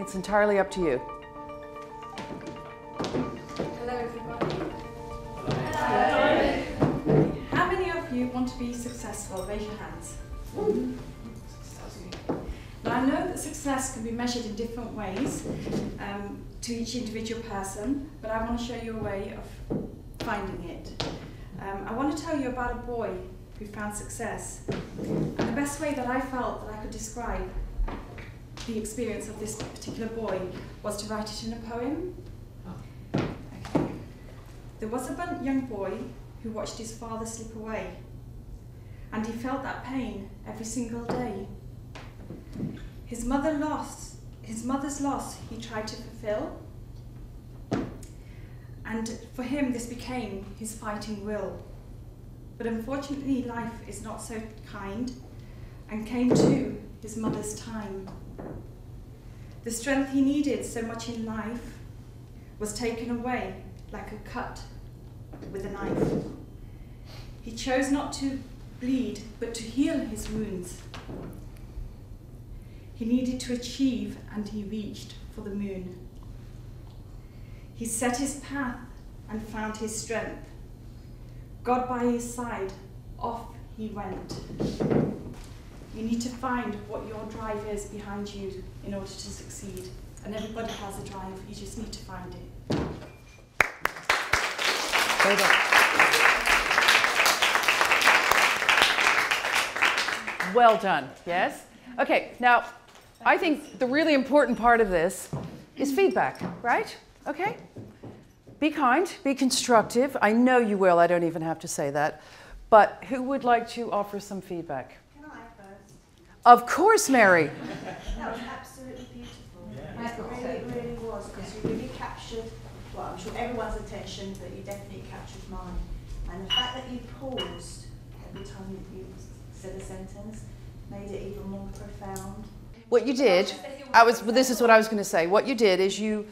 It's entirely up to you. Hello, everybody. Hello. How many of you want to be successful? Raise your hands. Now, I know that success can be measured in different ways to each individual person, but I want to show you a way of finding it. I want to tell you about a boy who found success. And the best way that I felt that I could describe the experience of this particular boy was to write it in a poem. Okay. There was a young boy who watched his father slip away, and he felt that pain every single day. His mother's loss he tried to fulfill, and for him this became his fighting will. But unfortunately life is not so kind, and came to his mother's time. The strength he needed so much in life was taken away like a cut with a knife. He chose not to bleed, but to heal his wounds. He needed to achieve, and he reached for the moon. He set his path and found his strength. God by his side, off he went. You need to find what your drive is behind you in order to succeed. And everybody has a drive, you just need to find it. Well done, yes? Okay, now, I think the really important part of this is feedback, right? Okay? Be kind, be constructive. I know you will, I don't even have to say that. But who would like to offer some feedback? Can I first? Of course, Mary. That was absolutely beautiful. Yeah. It really was, because you really captured, well, I'm sure everyone's attention, but you definitely captured mine. And the fact that you paused every time you said a sentence made it even more profound. What you did, this is what I was going to say. What you did is you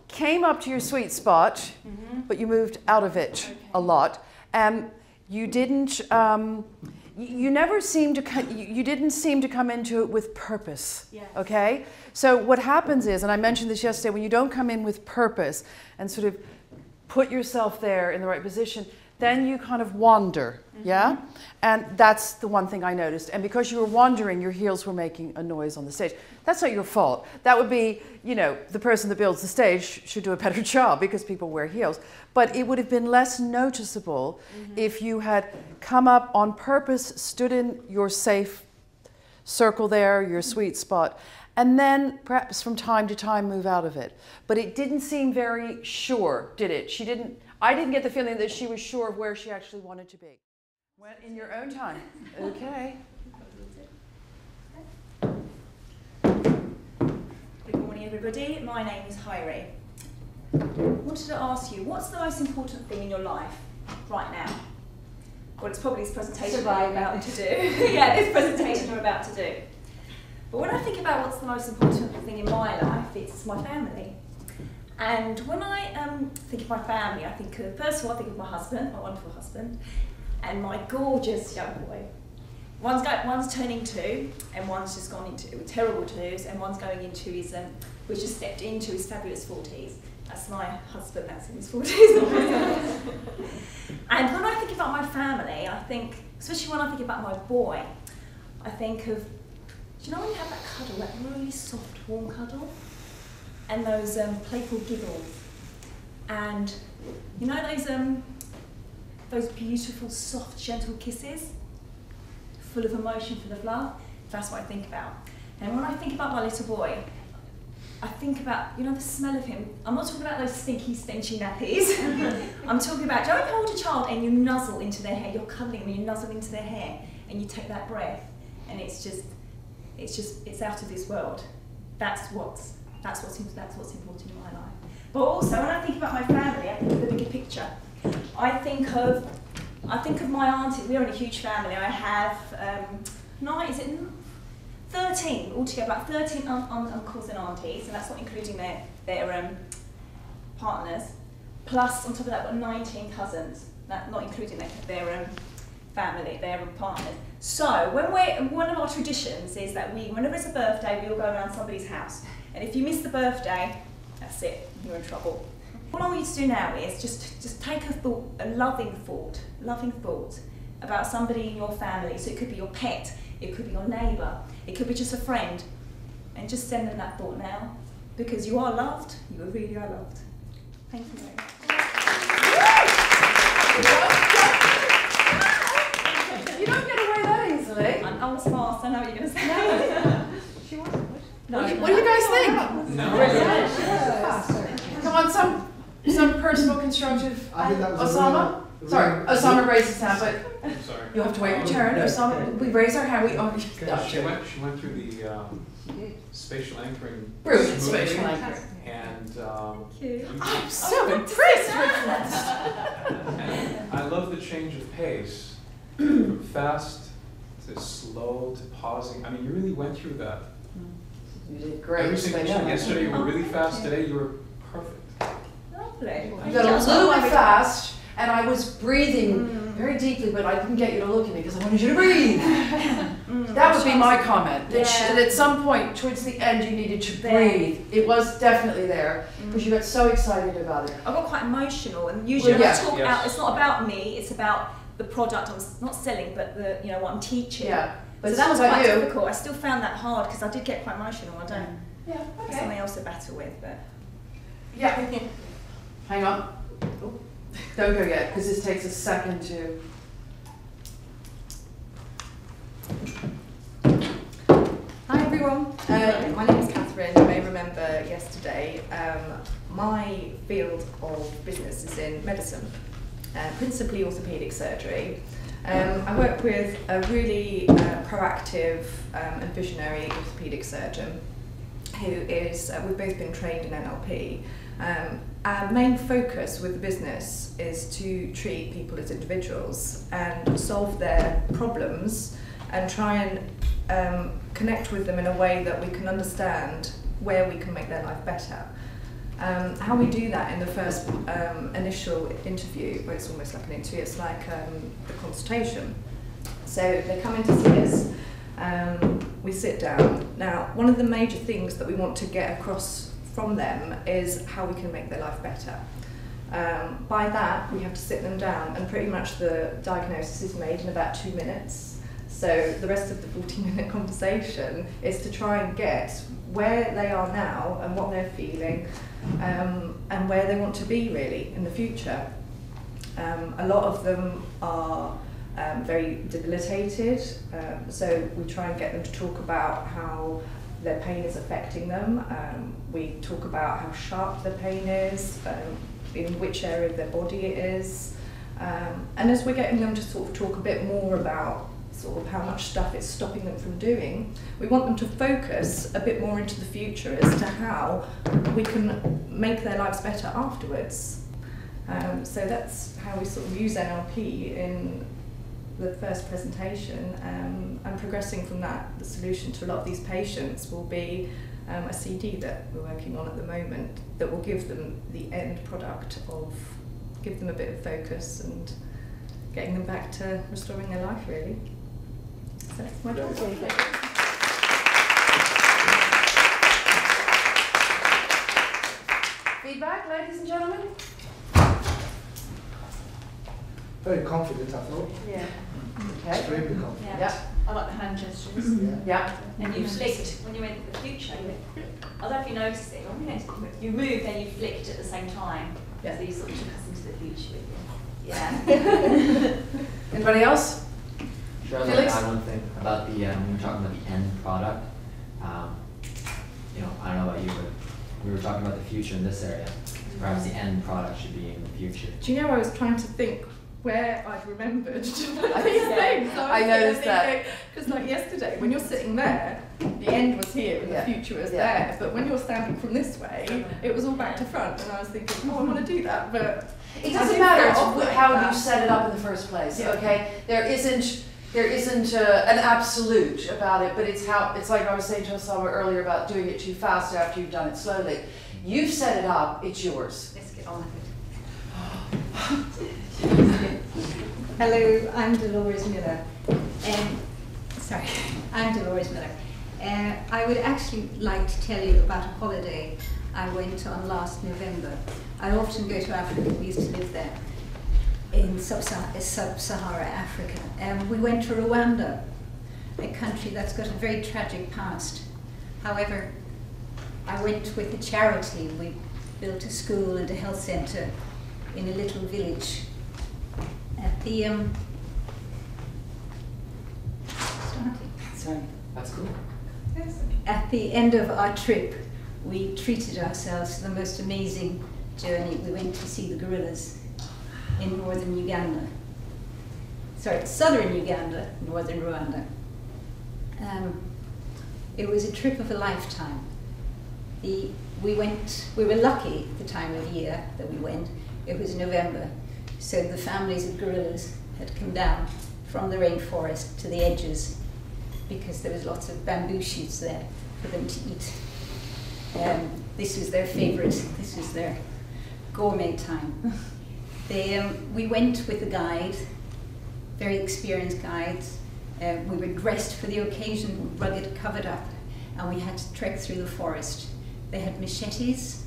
came up to your sweet spot, but you moved out of it a lot. You didn't. You never seemed to. You didn't seem to come into it with purpose. Yes. Okay. So what happens is, and I mentioned this yesterday, when you don't come in with purpose and sort of put yourself there in the right position, then you kind of wander. Yeah? And that's the one thing I noticed. And because you were wandering, your heels were making a noise on the stage. That's not your fault. That would be, you know, the person that builds the stage should do a better job because people wear heels. But it would have been less noticeable if you had come up on purpose, stood in your safe circle there, your sweet spot, and then perhaps from time to time move out of it. But it didn't seem very sure, did it? I didn't get the feeling that she was sure of where she actually wanted to be. Went in your own time. Okay. Good morning, everybody. My name is Hyrie. I wanted to ask you, what's the most important thing in your life right now? Well, it's probably this presentation we're about to do. Yeah, this presentation we're about to do. But when I think about what's the most important thing in my life, it's my family. And when I think of my family, I think of, first of all, I think of my husband, my wonderful husband, and my gorgeous young boy. One's turning 2, and one's just gone into terrible 2s, and one's going into his, which just stepped into his fabulous 40s. That's my husband, that's in his 40s. And when I think about my family, I think, especially when I think about my boy, I think of, do you know when you have that cuddle, that really soft, warm cuddle? And those playful giggles. And you know those beautiful, soft, gentle kisses? Full of emotion, full of love? That's what I think about. And when I think about my little boy, I think about, you know, the smell of him. I'm not talking about those stinky, stenchy nappies. I'm talking about, do you ever hold a child and you nuzzle into their hair, you're cuddling them, you nuzzle into their hair, and you take that breath, and it's out of this world. That's what's important in my life. But also, when I think about my family, I think of the bigger picture. I think of my auntie. We're in a huge family. I have 13 altogether, about 13 uncles and aunties, and that's not including their partners. Plus, on top of that, I've got 19 cousins, not including their family, they're partners. So one of our traditions is that whenever it's a birthday, we all go around somebody's house. And if you miss the birthday, that's it, you're in trouble. What I want you to do now is just take a loving thought about somebody in your family. So it could be your pet, it could be your neighbour, it could be just a friend, and just send them that thought now, because you are loved, you really are loved. Thank you very much. You don't get away that easily. I was fast, I know what you're going to say. She wasn't. What do you guys think? No. Come on, some personal constructive. I think that was Osama? Sorry, Osama raised his hand, but I'm sorry. you have to wait your turn. Osama, we raise our hand. She went through the spatial anchoring. Brilliant smoothly, spatial anchoring. And Thank you. I'm so impressed with that. and I love the change of pace from fast to slow to pausing. I mean, you really went through that. You did great. Every single time. Yesterday you were really fast. you. Today you were perfect. Lovely. You got a little bit fast, and I was breathing very deeply, but I didn't get you to look at me because I wanted you to breathe. That would be my comment. That at some point, towards the end, you needed to breathe. It was definitely there, because you got so excited about it. I got quite emotional, and usually Well, when I yeah. talk out, it's not about me, it's about the product I'm not selling, but what I'm teaching. Yeah. But So that was about quite you. difficult. I still found that hard because I did get quite emotional. I don't. Yeah, There's something else to battle with, but. Yeah. Hang on. Oh, don't go yet, because this takes a second to. Hi everyone, my name is Catherine. You may remember yesterday. My field of business is in medicine, principally orthopaedic surgery. I work with a really proactive and visionary orthopaedic surgeon who is, we've both been trained in NLP. Our main focus with the business is to treat people as individuals and solve their problems and try and connect with them in a way that we can understand where we can make their life better. How we do that in the first initial interview, well, it's almost like an interview, it's like the consultation. So they come in to see us, we sit down. Now, one of the major things that we want to get across from them is how we can make their life better. By that, we have to sit them down, and pretty much the diagnosis is made in about 2 minutes. So the rest of the 40-minute conversation is to try and get where they are now and what they're feeling, and where they want to be really in the future. A lot of them are very debilitated, so we try and get them to talk about how their pain is affecting them. We talk about how sharp the pain is, in which area of their body it is, and as we're getting them to sort of talk a bit more about sort of how much stuff it's stopping them from doing, we want them to focus a bit more into the future as to how we can make their lives better afterwards. So that's how we sort of use NLP in the first presentation, and progressing from that, the solution to a lot of these patients will be a CD that we're working on at the moment that will give them the end product of, give them a bit of focus and getting them back to restoring their life really. So that's my job. Feedback, ladies and gentlemen? Very confident, I thought. Yeah. Okay. Extremely confident. Yeah. I like the hand gestures. Yeah. And you flicked, when you went to the future, you went, I don't know if you noticed it, you moved and you flicked at the same time. Yeah. So you sort of took us into the future with you. Yeah. Anybody else? Sure, I'd like Felix? to add one thing about the, when you're talking about the end product. I don't know about you, but we were talking about the future in this area. Perhaps the end product should be in the future. Do you know, I was trying to think where I'd remembered to put these things. I noticed that. Because like yesterday, when you're sitting there, the end was here and Yeah. the future was Yeah. there. But when you're standing from this way, it was all back to front. And I was thinking, oh, I want to do that, but It I doesn't didn't matter start off like how that. you set it up in the first place, Yeah. okay? There isn't an absolute about it, but it's like I was saying to Osama earlier about doing it too fast after you've done it slowly. You've set it up, it's yours. Let's get on with it. Hello, I'm Dolores Miller. I'm Dolores Miller. I would actually like to tell you about a holiday I went on last November. I often go to Africa. We used to live there in sub-Sahara Africa. We went to Rwanda, a country that's got a very tragic past. However, I went with a charity. We built a school and a health center in a little village. At the Sorry, that's cool. At the end of our trip, we treated ourselves to the most amazing journey. We went to see the gorillas in northern Uganda. Sorry, southern Uganda, northern Rwanda. It was a trip of a lifetime. We were lucky the time of year that we went. It was November, so the families of gorillas had come down from the rainforest to the edges because there was lots of bamboo shoots there for them to eat. This was their favorite, this was their gourmet time. We went with a guide, very experienced guides. We were dressed for the occasion, rugged, covered up, and we had to trek through the forest. They had machetes,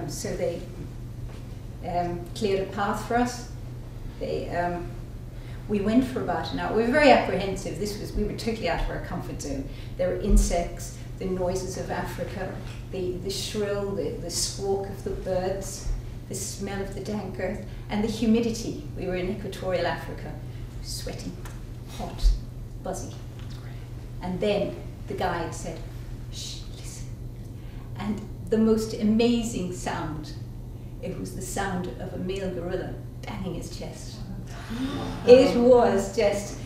so they cleared a path for us. We went for about an hour. We were very apprehensive. We were totally out of our comfort zone. There were insects, the noises of Africa, the shrill, the squawk of the birds, the smell of the dank earth, and the humidity. We were in equatorial Africa, sweating, hot, buzzy. And then the guide said, "Shh, listen." And the most amazing sound, it was the sound of a male gorilla banging his chest. It was just,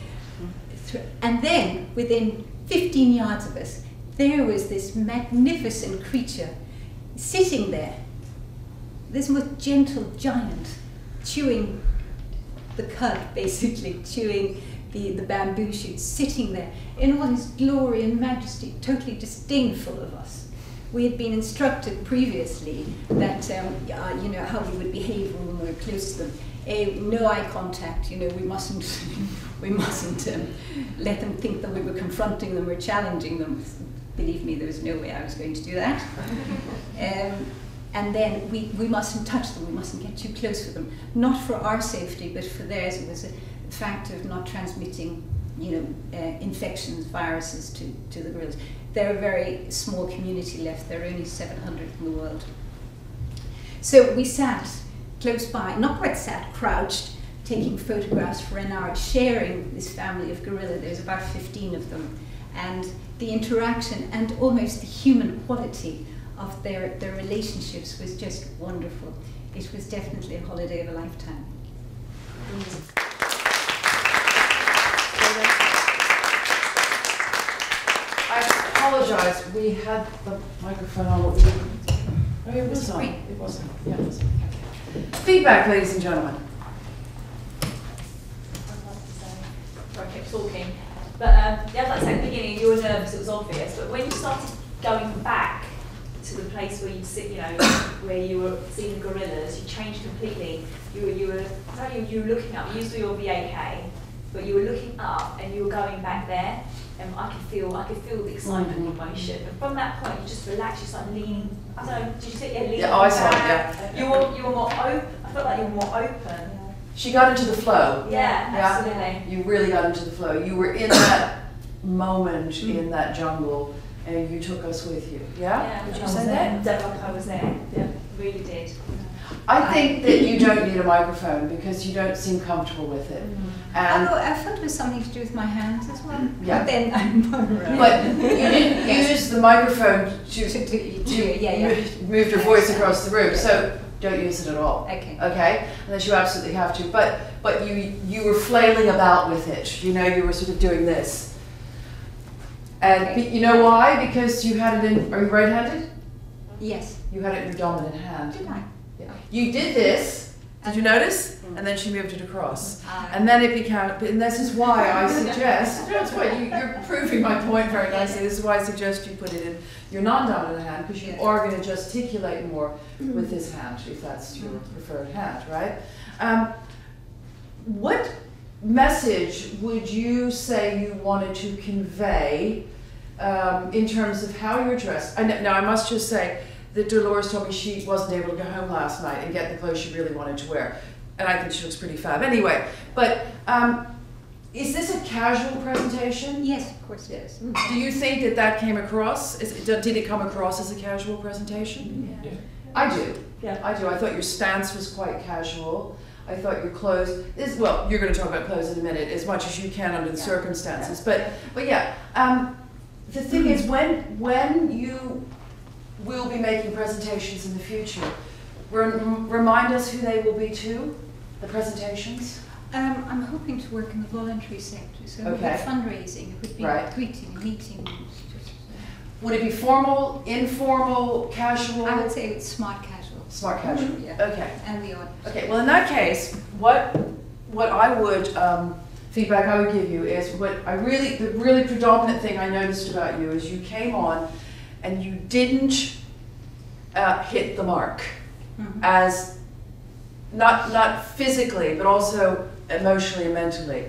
and then within 15 yards of us, there was this magnificent creature sitting there, this most gentle giant, chewing the cud, basically, chewing the bamboo shoots, sitting there in all his glory and majesty, totally disdainful of us. We had been instructed previously that, you know, how we would behave when we were close to them. No eye contact, you know, we mustn't let them think that we were confronting them or challenging them. Believe me, there was no way I was going to do that. And then we mustn't touch them, we mustn't get too close for them. Not for our safety, but for theirs. It was a fact of not transmitting, you know, infections, viruses to the gorillas. They're a very small community left. There are only 700 in the world. So we sat close by, not quite sat, crouched, taking photographs for an hour, sharing this family of gorilla. There's about 15 of them. And the interaction and almost the human quality of their relationships was just wonderful. It was definitely a holiday of a lifetime. I apologize, we had the microphone on. Oh, it was on. It wasn't. Yeah, it was. Feedback, ladies and gentlemen. I kept talking. But yeah, like I said at the beginning, you were nervous, it was obvious. But when you started going back to the place where you sit, you know, where you were seeing the gorillas, you changed completely. You were looking up. You used to do your VAK, but you were looking up and you were going back there. And I could feel the excitement in my ship. And from that point, you just relaxed. You started leaning. I don't know. Did you say leaning? Yeah, I saw it. Yeah. You were more open. I felt like you were more open. She got into the flow. Yeah, absolutely. You really got into the flow. You were in that moment in that jungle, and you took us with you. Yeah? Yeah. Would you say that? Like I was there. Yeah. Really did. I think that you don't need a microphone because you don't seem comfortable with it. And although I thought it was something to do with my hands as well. Yeah. But then I'm But you didn't use the microphone to move your voice across the room. So don't use it at all. Okay. Okay? Unless you absolutely have to. But you were flailing about with it. You know, you were sort of doing this. And you know why? Because you had it in, are you right-handed? Yes. You had it in your dominant hand. Did I? Yeah. You did this. Did you notice? And then she moved it across. And then it became, and this is why I suggest, that's why you're proving my point very nicely, this is why I suggest you put it in your non-dominant hand, because you are going to gesticulate more with this hand, if that's your preferred hand, right? What message would you say you wanted to convey in terms of how you're dressed? Now, I must just say that Dolores told me she wasn't able to go home last night and get the clothes she really wanted to wear. And I think she looks pretty fab anyway. But is this a casual presentation? Yes, of course it is. Mm. Do you think that that came across? Did it come across as a casual presentation? Yeah. I do. Yeah. I do. I thought your stance was quite casual. I thought your clothes is, well, you're going to talk about clothes in a minute as much as you can under the circumstances. But yeah, the thing is, when you will be making presentations in the future, remind us who they will be to, the presentations. I'm hoping to work in the voluntary sector, so it would be fundraising, it would be greeting, meetings. Would it be formal, informal, casual? I would say it's smart casual. Smart casual. Yeah. Okay. And the audience. Okay. Well, in that case, what I would feedback I would give you is the really predominant thing I noticed about you is you came on and you didn't hit the mark, as not physically but also emotionally and mentally.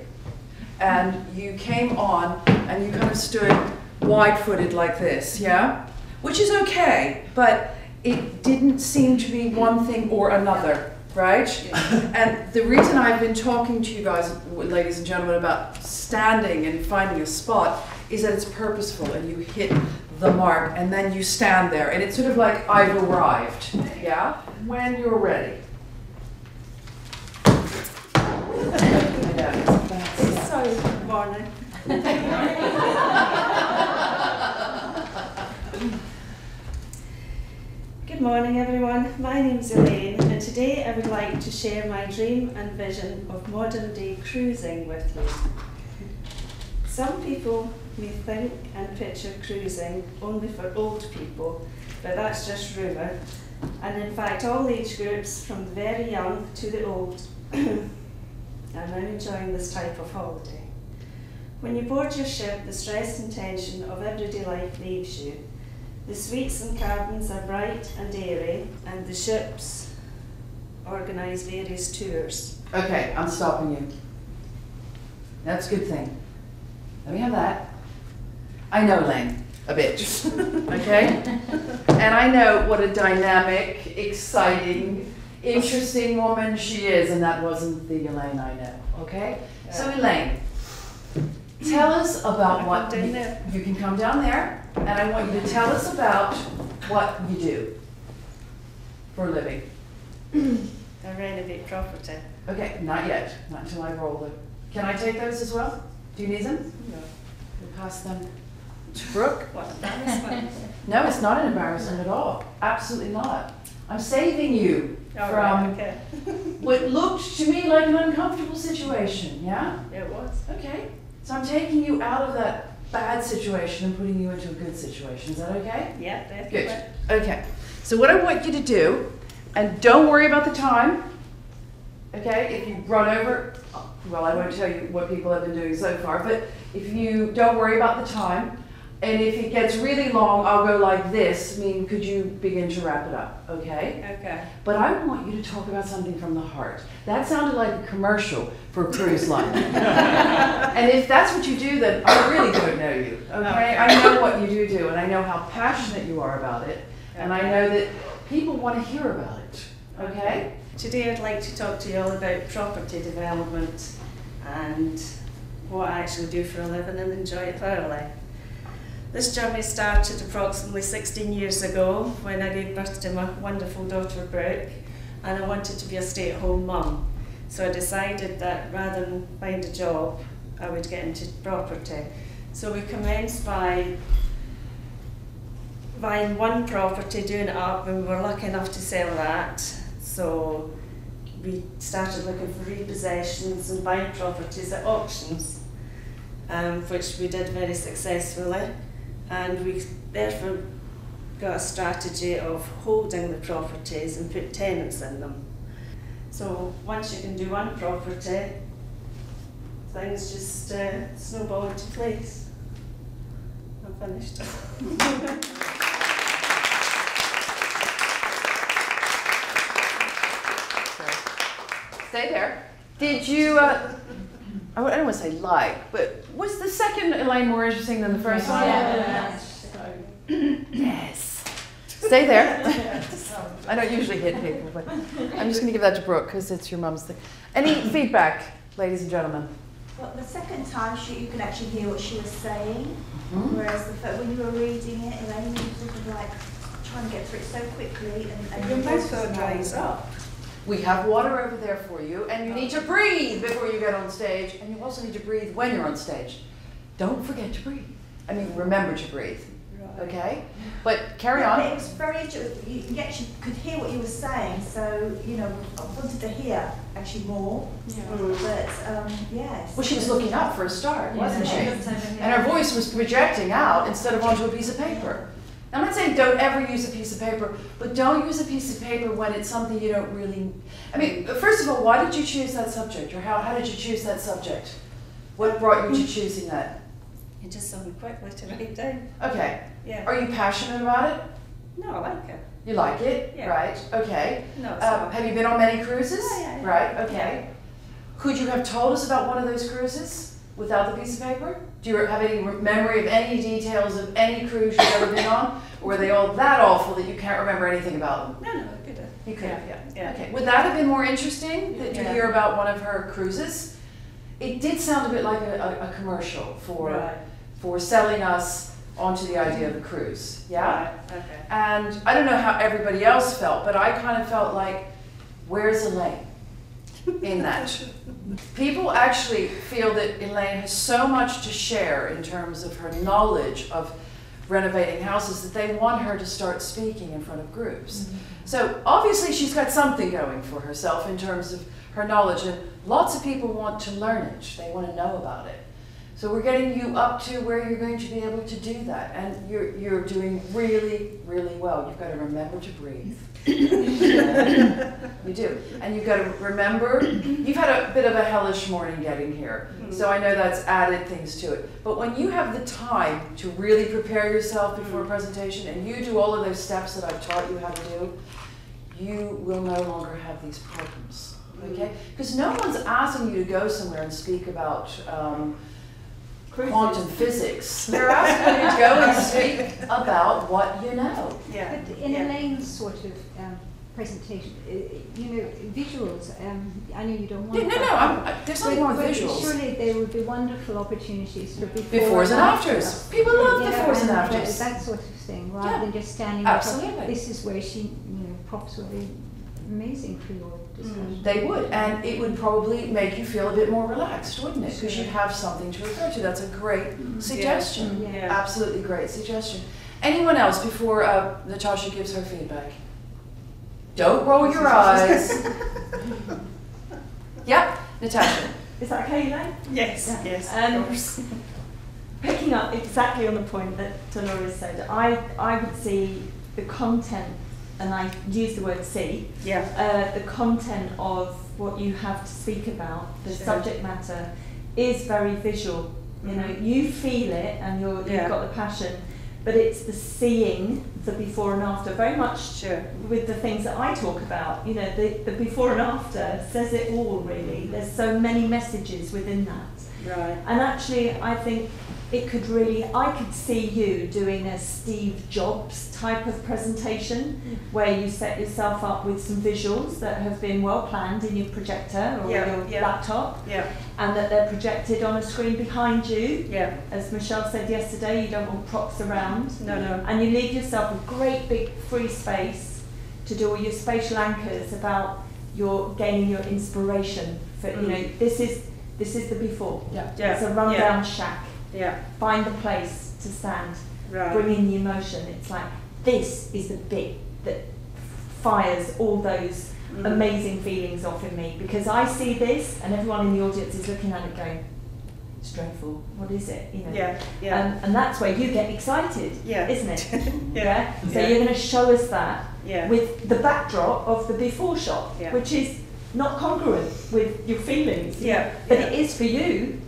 And you came on and you kind of stood wide-footed like this, yeah? Which is okay, but it didn't seem to be one thing or another, right? And the reason I've been talking to you guys, ladies and gentlemen, about standing and finding a spot is that it's purposeful and you hit the mark and then you stand there and it's sort of like I've arrived, yeah? When you're ready. Sorry, morning. Good morning, everyone. My name's Elaine, and today I would like to share my dream and vision of modern day cruising with you. Some people may think and picture cruising only for old people, but that's just rumour. And in fact, all age groups, from the very young to the old, are now enjoying this type of holiday. When you board your ship, the stress and tension of everyday life leaves you. The suites and cabins are bright and airy, and the ships organise various tours. Okay, I'm stopping you. That's a good thing. Let me have that. I know Elaine a bit, okay? And I know what a dynamic, exciting, interesting woman she is, and that wasn't the Elaine I know, okay? So Elaine, tell us about what you can come down there, and I want you to tell us about what you do for a living. I renovate property. Okay, not yet, not until I roll them. Can I take those as well? Do you need them? No. We'll pass them to Brooke. What embarrassment? No, it's not an embarrassment at all. Absolutely not. I'm saving you from what looked to me like an uncomfortable situation, yeah? It was. Okay. So I'm taking you out of that bad situation and putting you into a good situation. Is that okay? Yeah, definitely. Good. Okay. So what I want you to do, and don't worry about the time, okay? If you run over, well, I won't tell you what people have been doing so far, but if you don't worry about the time, and if it gets really long, I'll go like this, could you begin to wrap it up, okay? Okay. But I want you to talk about something from the heart. That sounded like a commercial for a cruise line. And if that's what you do, then I really don't know you, okay? I know what you do, and I know how passionate you are about it, and I know that people want to hear about it, okay? Today I'd like to talk to you all about property development and what I actually do for a living and enjoy it thoroughly. This journey started approximately 16 years ago when I gave birth to my wonderful daughter Brooke, and I wanted to be a stay-at-home mum. So I decided that rather than find a job, I would get into property. So we commenced by buying one property, doing it up, and we were lucky enough to sell that. So we started looking for repossessions and buying properties at auctions, which we did very successfully. And we therefore got a strategy of holding the properties and put tenants in them. So once you can do one property, things just snowball into place. I'm finished. Stay there. Did you I don't want to say like, but was the second Elaine more interesting than the first one? Yes. Stay there. I don't usually hit people, but I'm just going to give that to Brooke because it's your mum's thing. Any feedback, ladies and gentlemen? Well, the second time you can actually hear what she was saying, whereas when you were reading it, Elaine, you were sort of like trying to get through it so quickly. And Your mouth dries up. We have water over there for you, and you need to breathe before you get on stage, and you also need to breathe when you're on stage. Don't forget to breathe. I mean, remember to breathe. Okay? But carry on. It was very interesting. You actually could hear what you were saying, so, you know, I wanted to hear actually more. Yeah. But, yes. Well, she was looking up for a start, wasn't she? And her voice was projecting out instead of onto a piece of paper. Now, I'm not saying don't ever use a piece of paper, but don't use a piece of paper when it's something you don't really... I mean, first of all, why did you choose that subject? Or how did you choose that subject? What brought you to choosing that? It just sounded quite right to write down. Okay. Yeah. Are you passionate about it? No, I like it. You like it? Yeah. Right. Okay. No, it's Have you been on many cruises? Yeah. Right. Okay. Could you have told us about one of those cruises without the piece of paper? Do you have any memory of any details of any cruise you've ever been on? Or were they all that awful that you can't remember anything about them? No, I could have. You could have, Yeah. Okay. Would that have been more interesting to hear about one of her cruises? It did sound a bit like a commercial for selling us onto the idea of a cruise, yeah? Right. Okay. And I don't know how everybody else felt, but I kind of felt like, where's Elaine in that? People actually feel that Elaine has so much to share in terms of her knowledge of renovating houses that they want her to start speaking in front of groups. So obviously she's got something going for herself in terms of her knowledge, and lots of people want to learn it. They want to know about it. So we're getting you up to where you're going to be able to do that, and you're doing really, really well. You've got to remember to breathe. You do. And you've got to remember, you've had a bit of a hellish morning getting here, so I know that's added things to it. But when you have the time to really prepare yourself before a presentation, and you do all of those steps that I've taught you how to do, you will no longer have these problems, okay? Because no one's asking you to go somewhere and speak about quantum physics. They're asking you to go and speak about what you know. Yeah. But in Elaine's sort of presentation, you know, visuals, I know you don't want There's nothing wrong with visuals. Surely there would be wonderful opportunities for befores and afters. People love befores and afters. That sort of thing, rather than just standing absolutely. Up. This is where props would be amazing for your discussion. They would, and it would probably make you feel a bit more relaxed, wouldn't it? Because you'd have something to refer to. That's a great suggestion. Yeah. Absolutely great suggestion. Anyone else before Natasha gives her feedback? Don't roll your eyes. Yep, Natasha. Is that okay, Elaine? Yes. Picking up exactly on the point that Dolores said, I would see the content, and I use the word see, the content of what you have to speak about, the subject matter, is very visual. You know, you feel it, and you've got the passion, but it's the seeing the before and after, very much with the things that I talk about. You know, the before and after says it all, really. There's so many messages within that. Right. And actually, I think it could really, I could see you doing a Steve Jobs type of presentation where you set yourself up with some visuals that have been well planned in your projector or your laptop, and that they're projected on a screen behind you. As Michelle said yesterday, you don't want props around. No. And you leave yourself a great big free space to do all your spatial anchors about your gaining your inspiration for, you know, this is the before. It's a rundown shack. Find the place to stand. Bring in the emotion. It's like, this is the bit that fires all those amazing feelings off in me, because I see this and everyone in the audience is looking at it going, it's dreadful, what is it? You know? And that's where you get excited, isn't it? So you're going to show us that with the backdrop of the before shot, which is not congruent with your feelings, but it is for you,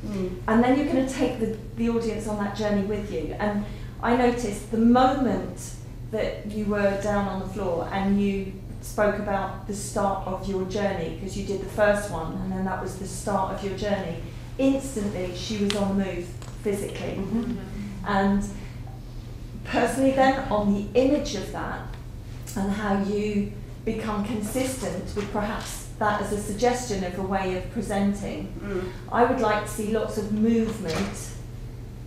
and then you're going to take the audience on that journey with you. And I noticed the moment that you were down on the floor and you spoke about the start of your journey, because you did the first one and then that was the start of your journey, instantly she was on the move physically. And personally then, on the image of that and how you become consistent with perhaps that as a suggestion of a way of presenting, I would like to see lots of movement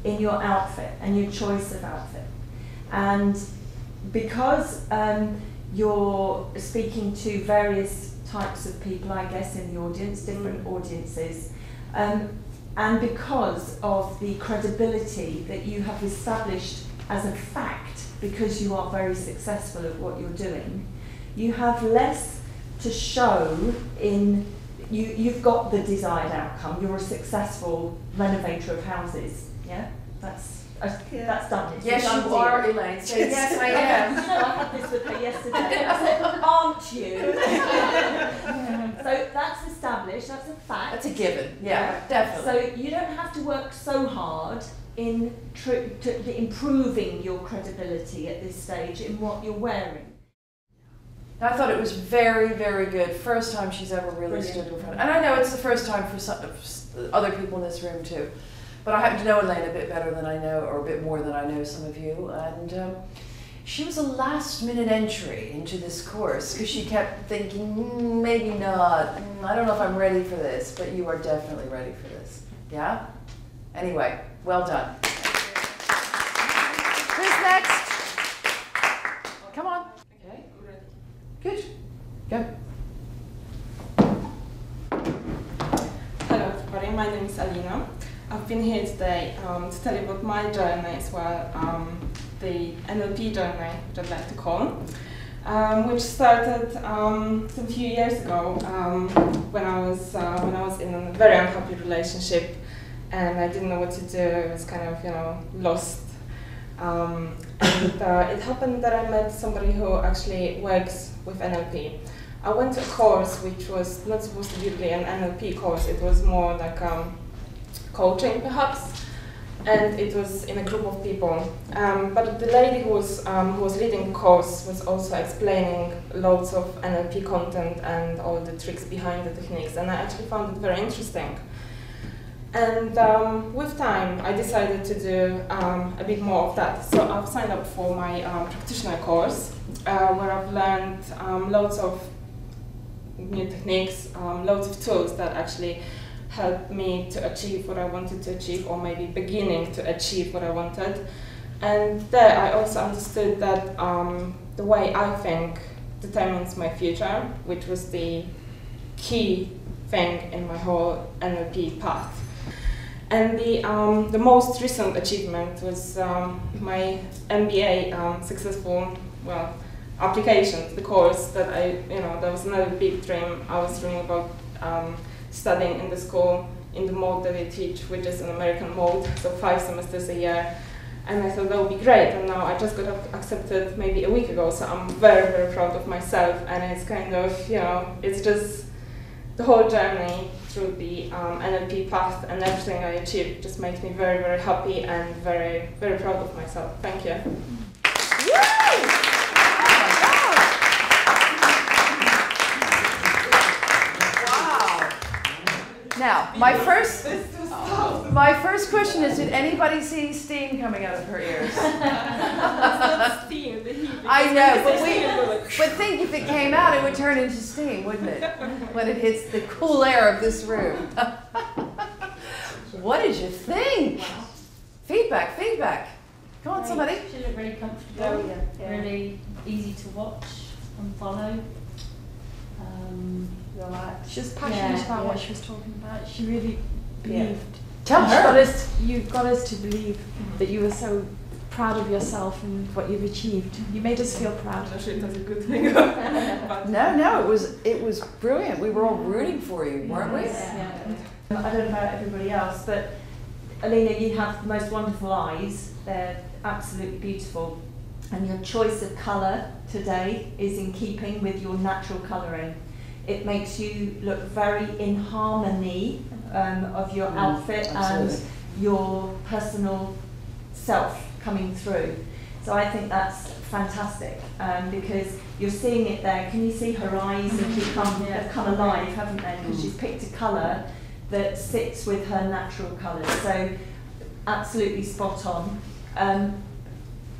in your outfit and your choice of outfit. And because you're speaking to various types of people, I guess, in the audience, different audiences, and because of the credibility that you have established as a fact, because you are very successful at what you're doing, you have less to show in, you've got the desired outcome. You're a successful renovator of houses, yeah? That's done. It's Yes, done you deal. are, Elaine. So yes, I am. You know, I had this with her yesterday. I said, aren't you? So that's established, that's a fact. That's a given, yeah, definitely. So you don't have to work so hard in improving your credibility at this stage in what you're wearing. I thought it was very, very good. First time she's ever really stood in front. And I know it's the first time for some, other people in this room too. But I happen to know Elaine a bit better than I know, or a bit more than I know some of you. And she was a last-minute entry into this course because she kept thinking, maybe not. I don't know if I'm ready for this, but you are definitely ready for this. Yeah? Anyway, well done. Who's next? Come on. Okay. Good. Go. Hello everybody, my name is Alina. I've been here today to tell you about my journey as well, the NLP journey, which I'd like to call, which started some few years ago when I was in a very unhappy relationship and I didn't know what to do. I was kind of, lost. And it happened that I met somebody who actually works with NLP. I went to a course which was not supposed to be really an NLP course. It was more like coaching perhaps, and it was in a group of people. But the lady who was leading the course was also explaining loads of NLP content and all the tricks behind the techniques, and I actually found it very interesting. And with time, I decided to do a bit more of that. So I've signed up for my practitioner course, where I've learned loads of new techniques, loads of tools that actually helped me to achieve what I wanted to achieve, or maybe beginning to achieve what I wanted. And there I also understood that the way I think determines my future, which was the key thing in my whole NLP path. And the most recent achievement was my MBA successful, application to the course that that was another big dream. I was dreaming about studying in the school in the mode that they teach, which is an American mode, so 5 semesters a year. And I thought that would be great, and now I just got accepted maybe a week ago, so I'm very, very proud of myself, and it's kind of, it's just the whole journey through the NLP path and everything I achieved just makes me very, very happy and very, very proud of myself. Thank you. Now, my first question is, did anybody see steam coming out of her ears? It's not steam, the heat. I know, but think if it came out, it would turn into steam, wouldn't it? When it hits the cool air of this room. What did you think? Wow. Feedback. Come on, somebody. She looked really comfortable, really easy to watch and follow. She was passionate about what she was talking about. She really believed. Tell her. You got us to believe that you were so proud of yourself and what you've achieved. You made us feel proud. Actually, that's a good thing. No, it was brilliant. We were all rooting for you, weren't we? Yeah. I don't know about everybody else, but Alina, you have the most wonderful eyes. They're absolutely beautiful. And your choice of colour today is in keeping with your natural colouring. It makes you look very in harmony of your outfit and your personal self coming through. So I think that's fantastic because you're seeing it there. Can you see her eyes have come alive, haven't they? Because she's picked a colour that sits with her natural colours. So absolutely spot on.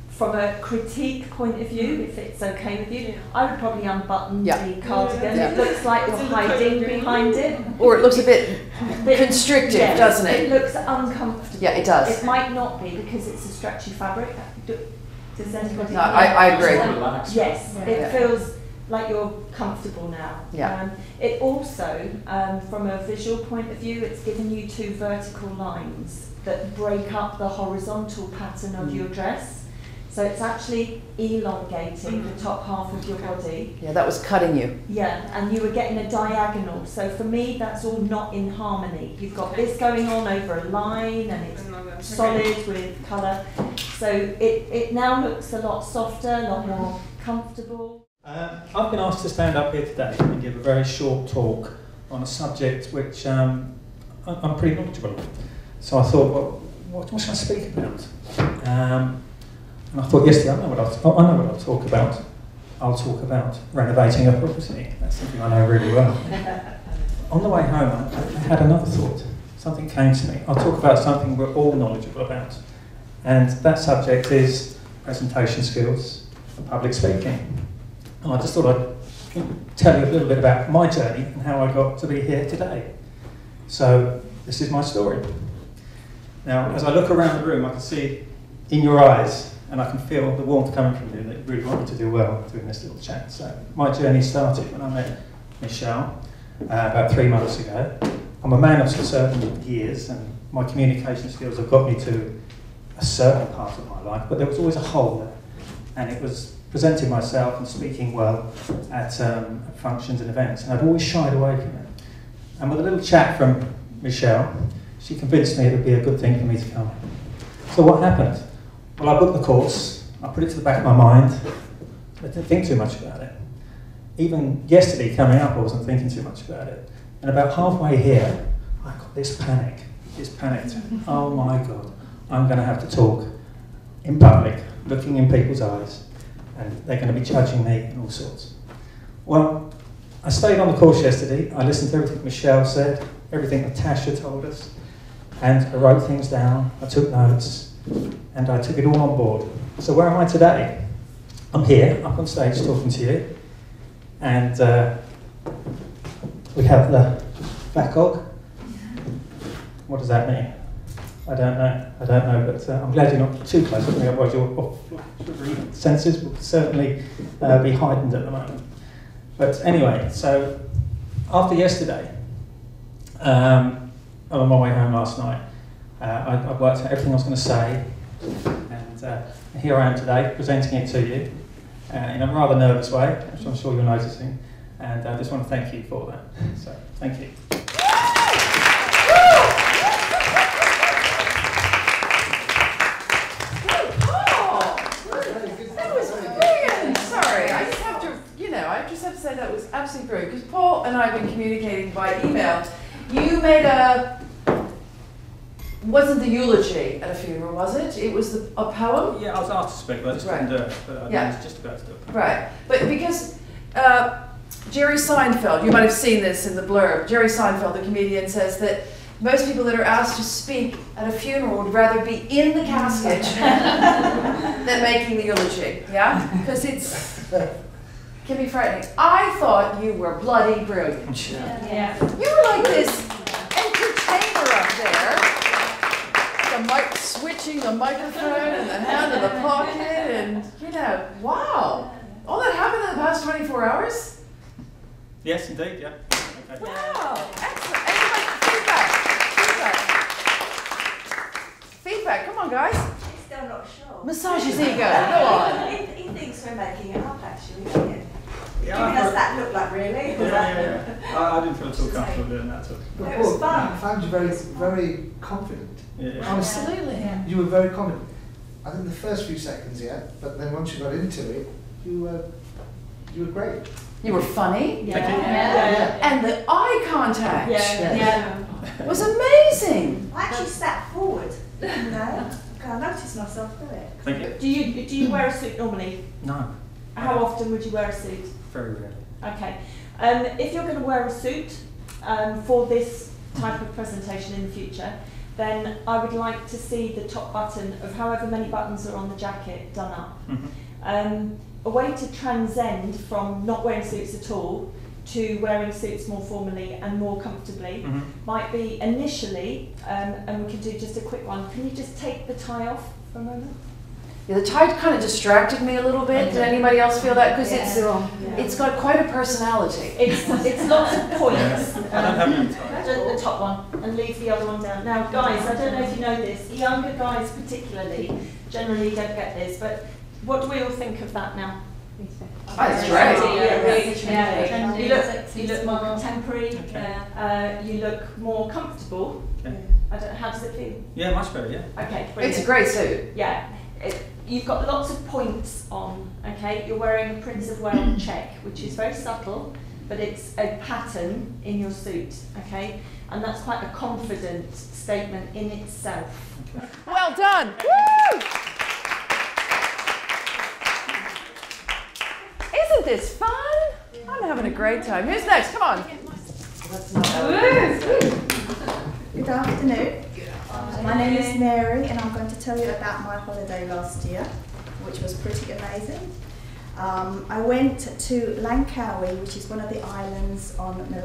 From a critique point of view, if it's okay with you, I would probably unbutton the cardigan. Yeah. It looks like you're hiding behind it. Or it looks a bit constrictive, yes, doesn't it? It looks uncomfortable. Yeah, it does. It might not be because it's a stretchy fabric. Does anybody? No, I agree. Yes, it feels like you're comfortable now. Yeah. It also, from a visual point of view, it's given you two vertical lines that break up the horizontal pattern of your dress. So it's actually elongating the top half of your body. Yeah, that was cutting you. Yeah, and you were getting a diagonal. So for me, that's all not in harmony. You've got this going on over a line, and it's solid with colour. So it now looks a lot softer, a lot more comfortable. I've been asked to stand up here today and give a very short talk on a subject which I'm pretty knowledgeable on. So I thought, well, what should I speak about? And I thought, yesterday, I know what I'll talk about. I'll talk about renovating a property. That's something I know really well. On the way home, I had another thought. Something came to me. I'll talk about something we're all knowledgeable about. And that subject is presentation skills and public speaking. And I just thought I'd tell you a little bit about my journey and how I got to be here today. So this is my story. Now, as I look around the room, I can see in your eyes, and I can feel the warmth coming from you that you really want me to do well doing this little chat. So my journey started when I met Michelle about 3 months ago. I'm a man of certain years, and my communication skills have got me to a certain part of my life, but there was always a hole there. And it was presenting myself and speaking well at functions and events, and I'd always shied away from it. And with a little chat from Michelle, she convinced me it would be a good thing for me to come. So what happened? Well, I booked the course, I put it to the back of my mind, I didn't think too much about it. Even yesterday coming up, I wasn't thinking too much about it. And about halfway here, I got this panic, oh my God, I'm going to have to talk in public, looking in people's eyes, and they're going to be judging me and all sorts. Well, I stayed on the course yesterday, I listened to everything Michelle said, everything Natasha told us, and I wrote things down, I took notes, and I took it all on board. So where am I today? I'm here, up on stage, talking to you, and we have the VACOG. What does that mean? I don't know, but I'm glad you're not too close to me, otherwise your senses will certainly be heightened at the moment. But anyway, so after yesterday, on my way home last night, I worked out everything I was going to say, and here I am today, presenting it to you in a rather nervous way, which I'm sure you're noticing, and I just want to thank you for that. So, thank you. I just have to say that was absolutely brilliant, because Paul and I have been communicating by email. You made wasn't the eulogy at a funeral, was it? It was a poem? Yeah, I was asked to speak, but I just couldn't do it. But I was just about to do it. Right, but because Jerry Seinfeld, you might have seen this in the blurb, Jerry Seinfeld, the comedian, says that most people that are asked to speak at a funeral would rather be in the casket than making the eulogy, yeah? Because it can be frightening. I thought you were bloody brilliant. Yeah. You were like this entertainer up there. The mic, switching the microphone and the hand in the pocket, and wow. All that happened in the past 24 hours? Yes, indeed, yeah. Okay. Wow, excellent. Feedback, come on guys. He's still not sure. Massage his ego, go on. He thinks we're making it up actually, don't you? Yeah, Giving us that look like really. Yeah. I didn't feel at all comfortable doing that at all. It was fun. I found you very, very confident. Yeah. Absolutely. Yeah. You were very confident. I think the first few seconds, yeah, but then once you got into it, you were great. You were funny. Thank you. And the eye contact Yeah. was amazing. I actually sat forward, you know, because I noticed myself do it. Thank you. Do you wear a suit normally? No. How often would you wear a suit? Very rarely. Okay. If you're going to wear a suit for this type of presentation in the future, then I would like to see the top button of however many buttons are on the jacket done up. A way to transcend from not wearing suits at all to wearing suits more formally and more comfortably might be initially, and we can do just a quick one, can you just take the tie off for a moment? Yeah, the tie kind of distracted me a little bit. Did anybody else feel that? Because it's got quite a personality. It's lots of points. I don't have any tie. The top one and leave the other one down. Now, guys, I don't know if you know this. Younger guys, particularly, generally don't get this. But what do we all think of that now? Oh, that's great. Yeah, you look more contemporary. You look more comfortable. Okay. I don't. How does it feel? Yeah, much better, yeah. Okay, brilliant. It's a great suit. Yeah. You've got lots of points on, okay? You're wearing a Prince of Wales check, which is very subtle, but it's a pattern in your suit, okay? And that's quite a confident statement in itself. Okay. Well done. Woo! Isn't this fun? I'm having a great time. Who's next? Come on. Good afternoon. My name is Mary and I'm going to tell you about my holiday last year, which was pretty amazing. I went to Langkawi, which is one of the islands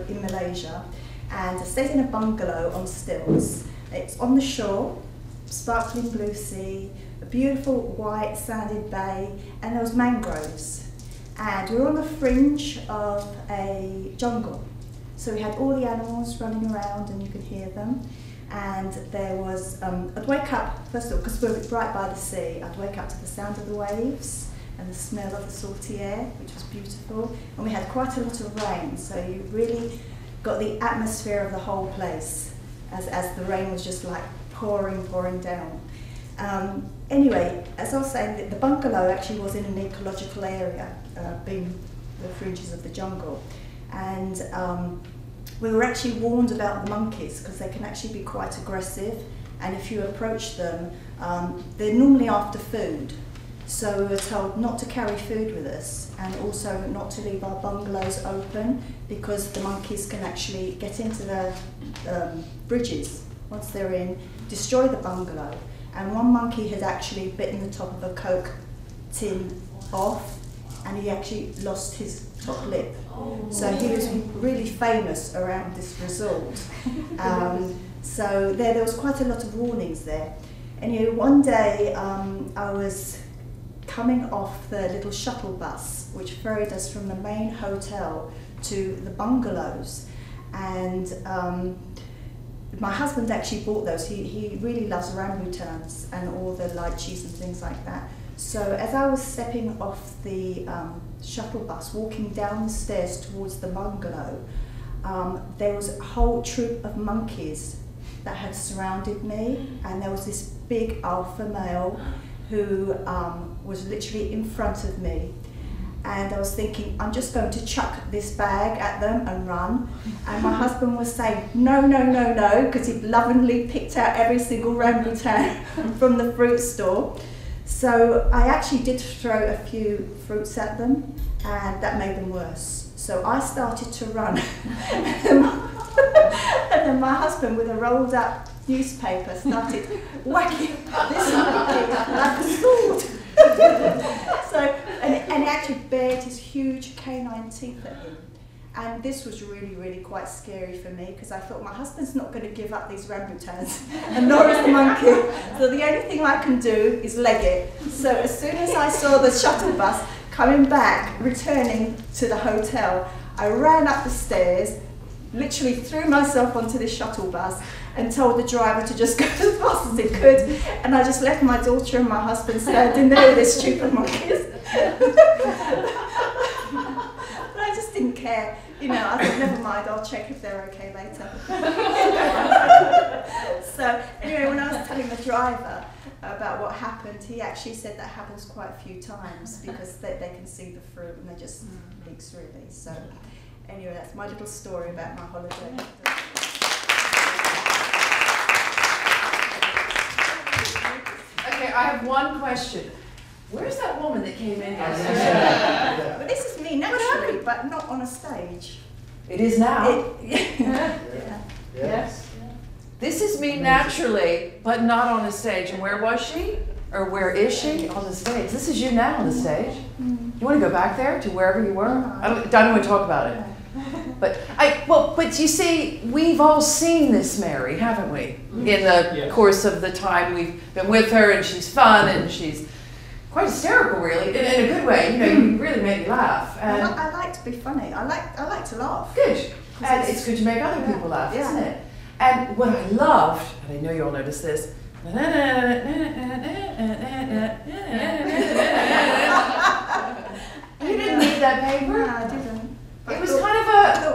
in Malaysia, and I stayed in a bungalow on stilts. It's on the shore, sparkling blue sea, a beautiful white sanded bay, and there was mangroves. And we were on the fringe of a jungle. So we had all the animals running around and you could hear them. And there was, I'd wake up, first of all, because we're right by the sea, I'd wake up to the sound of the waves and the smell of the salty air, which was beautiful. And we had quite a lot of rain, so you really got the atmosphere of the whole place as the rain was just like pouring down. Anyway, as I was saying, the bungalow actually was in an ecological area, being the fringes of the jungle. And we were actually warned about the monkeys because they can actually be quite aggressive, and if you approach them, they're normally after food. So we were told not to carry food with us and also not to leave our bungalows open because the monkeys can actually get into the bridges once they're in, destroy the bungalow. And one monkey had actually bitten the top of a Coke tin off and he actually lost his top lip. So he was really famous around this resort. So there was quite a lot of warnings there. Anyway, one day I was coming off the little shuttle bus which ferried us from the main hotel to the bungalows, and my husband actually bought those. He really loves rambutans and all the lychees and things like that. So as I was stepping off the shuttle bus, walking down the stairs towards the bungalow, there was a whole troop of monkeys that had surrounded me, and there was this big alpha male who was literally in front of me. And I was thinking, I'm just going to chuck this bag at them and run. And my husband was saying, no, because he'd lovingly picked out every single rambutan from the fruit store. So I actually did throw a few fruits at them, and that made them worse. So I started to run. And then my husband, with a rolled up newspaper, started whacking this monkey like a sword. And he actually bared his huge canine teeth at him. And this was really quite scary for me, because I thought my husband's not going to give up these rambutans, and nor is the monkey. So the only thing I can do is leg it. So as soon as I saw the shuttle bus coming back, returning to the hotel, I ran up the stairs, literally threw myself onto the shuttle bus and told the driver to just go as fast as he could, and I just left my daughter and my husband standing there with their stupid monkeys. But I just didn't care, you know. I thought, never mind, I'll check if they're okay later. So anyway, when I was telling the driver about what happened, he actually said that happens quite a few times because they can see the fruit and they just leaks really. So anyway, that's my little story about my holiday. Okay, I have one question. Where's that woman that came in yesterday? Yeah. But this is me naturally, but not on a stage. It is now. Yeah. Yes. This is me naturally, but not on the stage. And where was she? Or where is she? On the stage. This is you now on the stage. You want to go back there to wherever you were? I don't want to talk about it. But but you see, we've all seen this Mary, haven't we? In the course of the time we've been with her, and she's fun, and she's quite hysterical, really, in a good way. You know, you really make me laugh. And I like to be funny. I like to laugh. Good. And it's good to make other people laugh, isn't it? And what I loved, and I know you all noticed this, you didn't need that paper. No, I didn't. It was kind of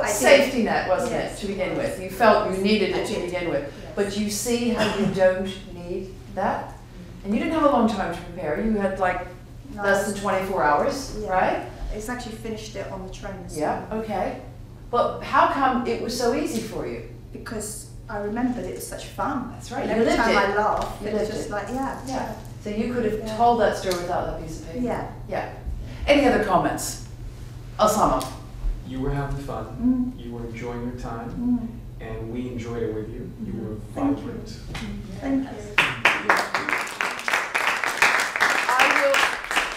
a safety net, wasn't it, to begin with? You felt you needed it to begin with. But you see how you don't need that? And you didn't have a long time to prepare. You had like less than 24 hours, right? It's actually finished it on the train. Yeah, okay. But how come it was so easy for you? Because I remembered it was such fun. That's right. And You every lived time it. I laughed, You it was lived just it. like, yeah. So you could have told that story without that piece of paper. Yeah. Yeah. Any other comments? Osama. You were having fun, you were enjoying your time, and we enjoyed it with you. You were vibrant. Thank you.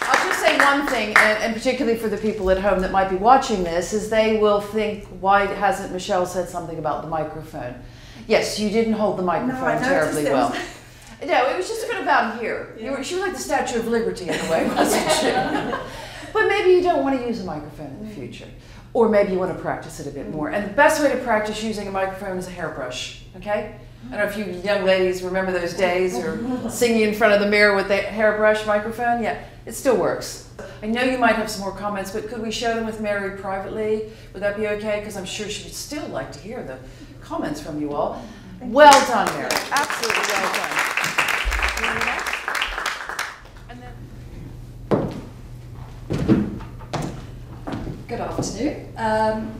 I'll just say one thing, and particularly for the people at home that might be watching this, is they will think, why hasn't Michelle said something about the microphone? Yes, you didn't hold the microphone terribly well. No, it was just sort of out here. Yeah. She was like the Statue of Liberty in a way, wasn't she? But maybe you don't want to use a microphone in the future. Or maybe you want to practice it a bit more. And the best way to practice using a microphone is a hairbrush, okay? I don't know if you young ladies remember those days, or singing in front of the mirror with the hairbrush microphone. Yeah, it still works. I know you might have some more comments, but could we share them with Mary privately? Would that be okay? Because I'm sure she would still like to hear the comments from you all. Well done, Mary. Absolutely well done. Good afternoon.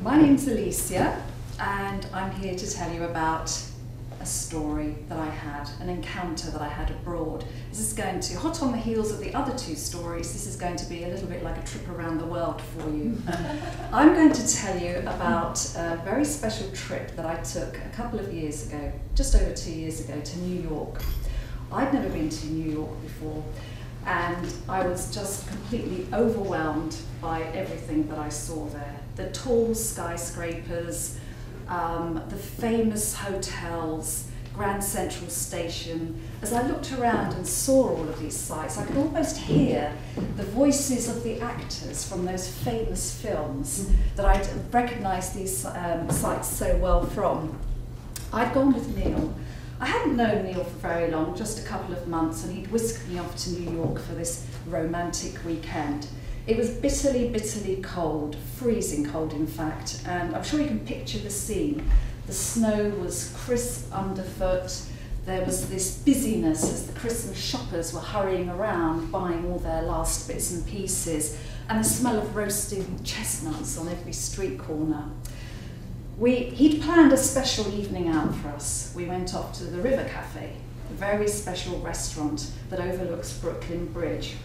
My name's Alicia, and I'm here to tell you about a story that I had, an encounter that I had abroad. This is going to, hot on the heels of the other two stories, this is going to be a little bit like a trip around the world for you. I'm going to tell you about a very special trip that I took a couple of years ago, just over 2 years ago, to New York. I'd never been to New York before, and I was just completely overwhelmed by everything that I saw there. The tall skyscrapers, the famous hotels, Grand Central Station. As I looked around and saw all of these sights, I could almost hear the voices of the actors from those famous films that I'd recognised these sights so well from. I'd gone with Neil. I hadn't known Neil for very long, just a couple of months, and he'd whisked me off to New York for this romantic weekend. It was bitterly, bitterly cold, freezing cold in fact, and I'm sure you can picture the scene. The snow was crisp underfoot, there was this busyness as the Christmas shoppers were hurrying around buying all their last bits and pieces, and the smell of roasting chestnuts on every street corner. He'd planned a special evening out for us. We went off to the River Cafe, a very special restaurant that overlooks Brooklyn Bridge.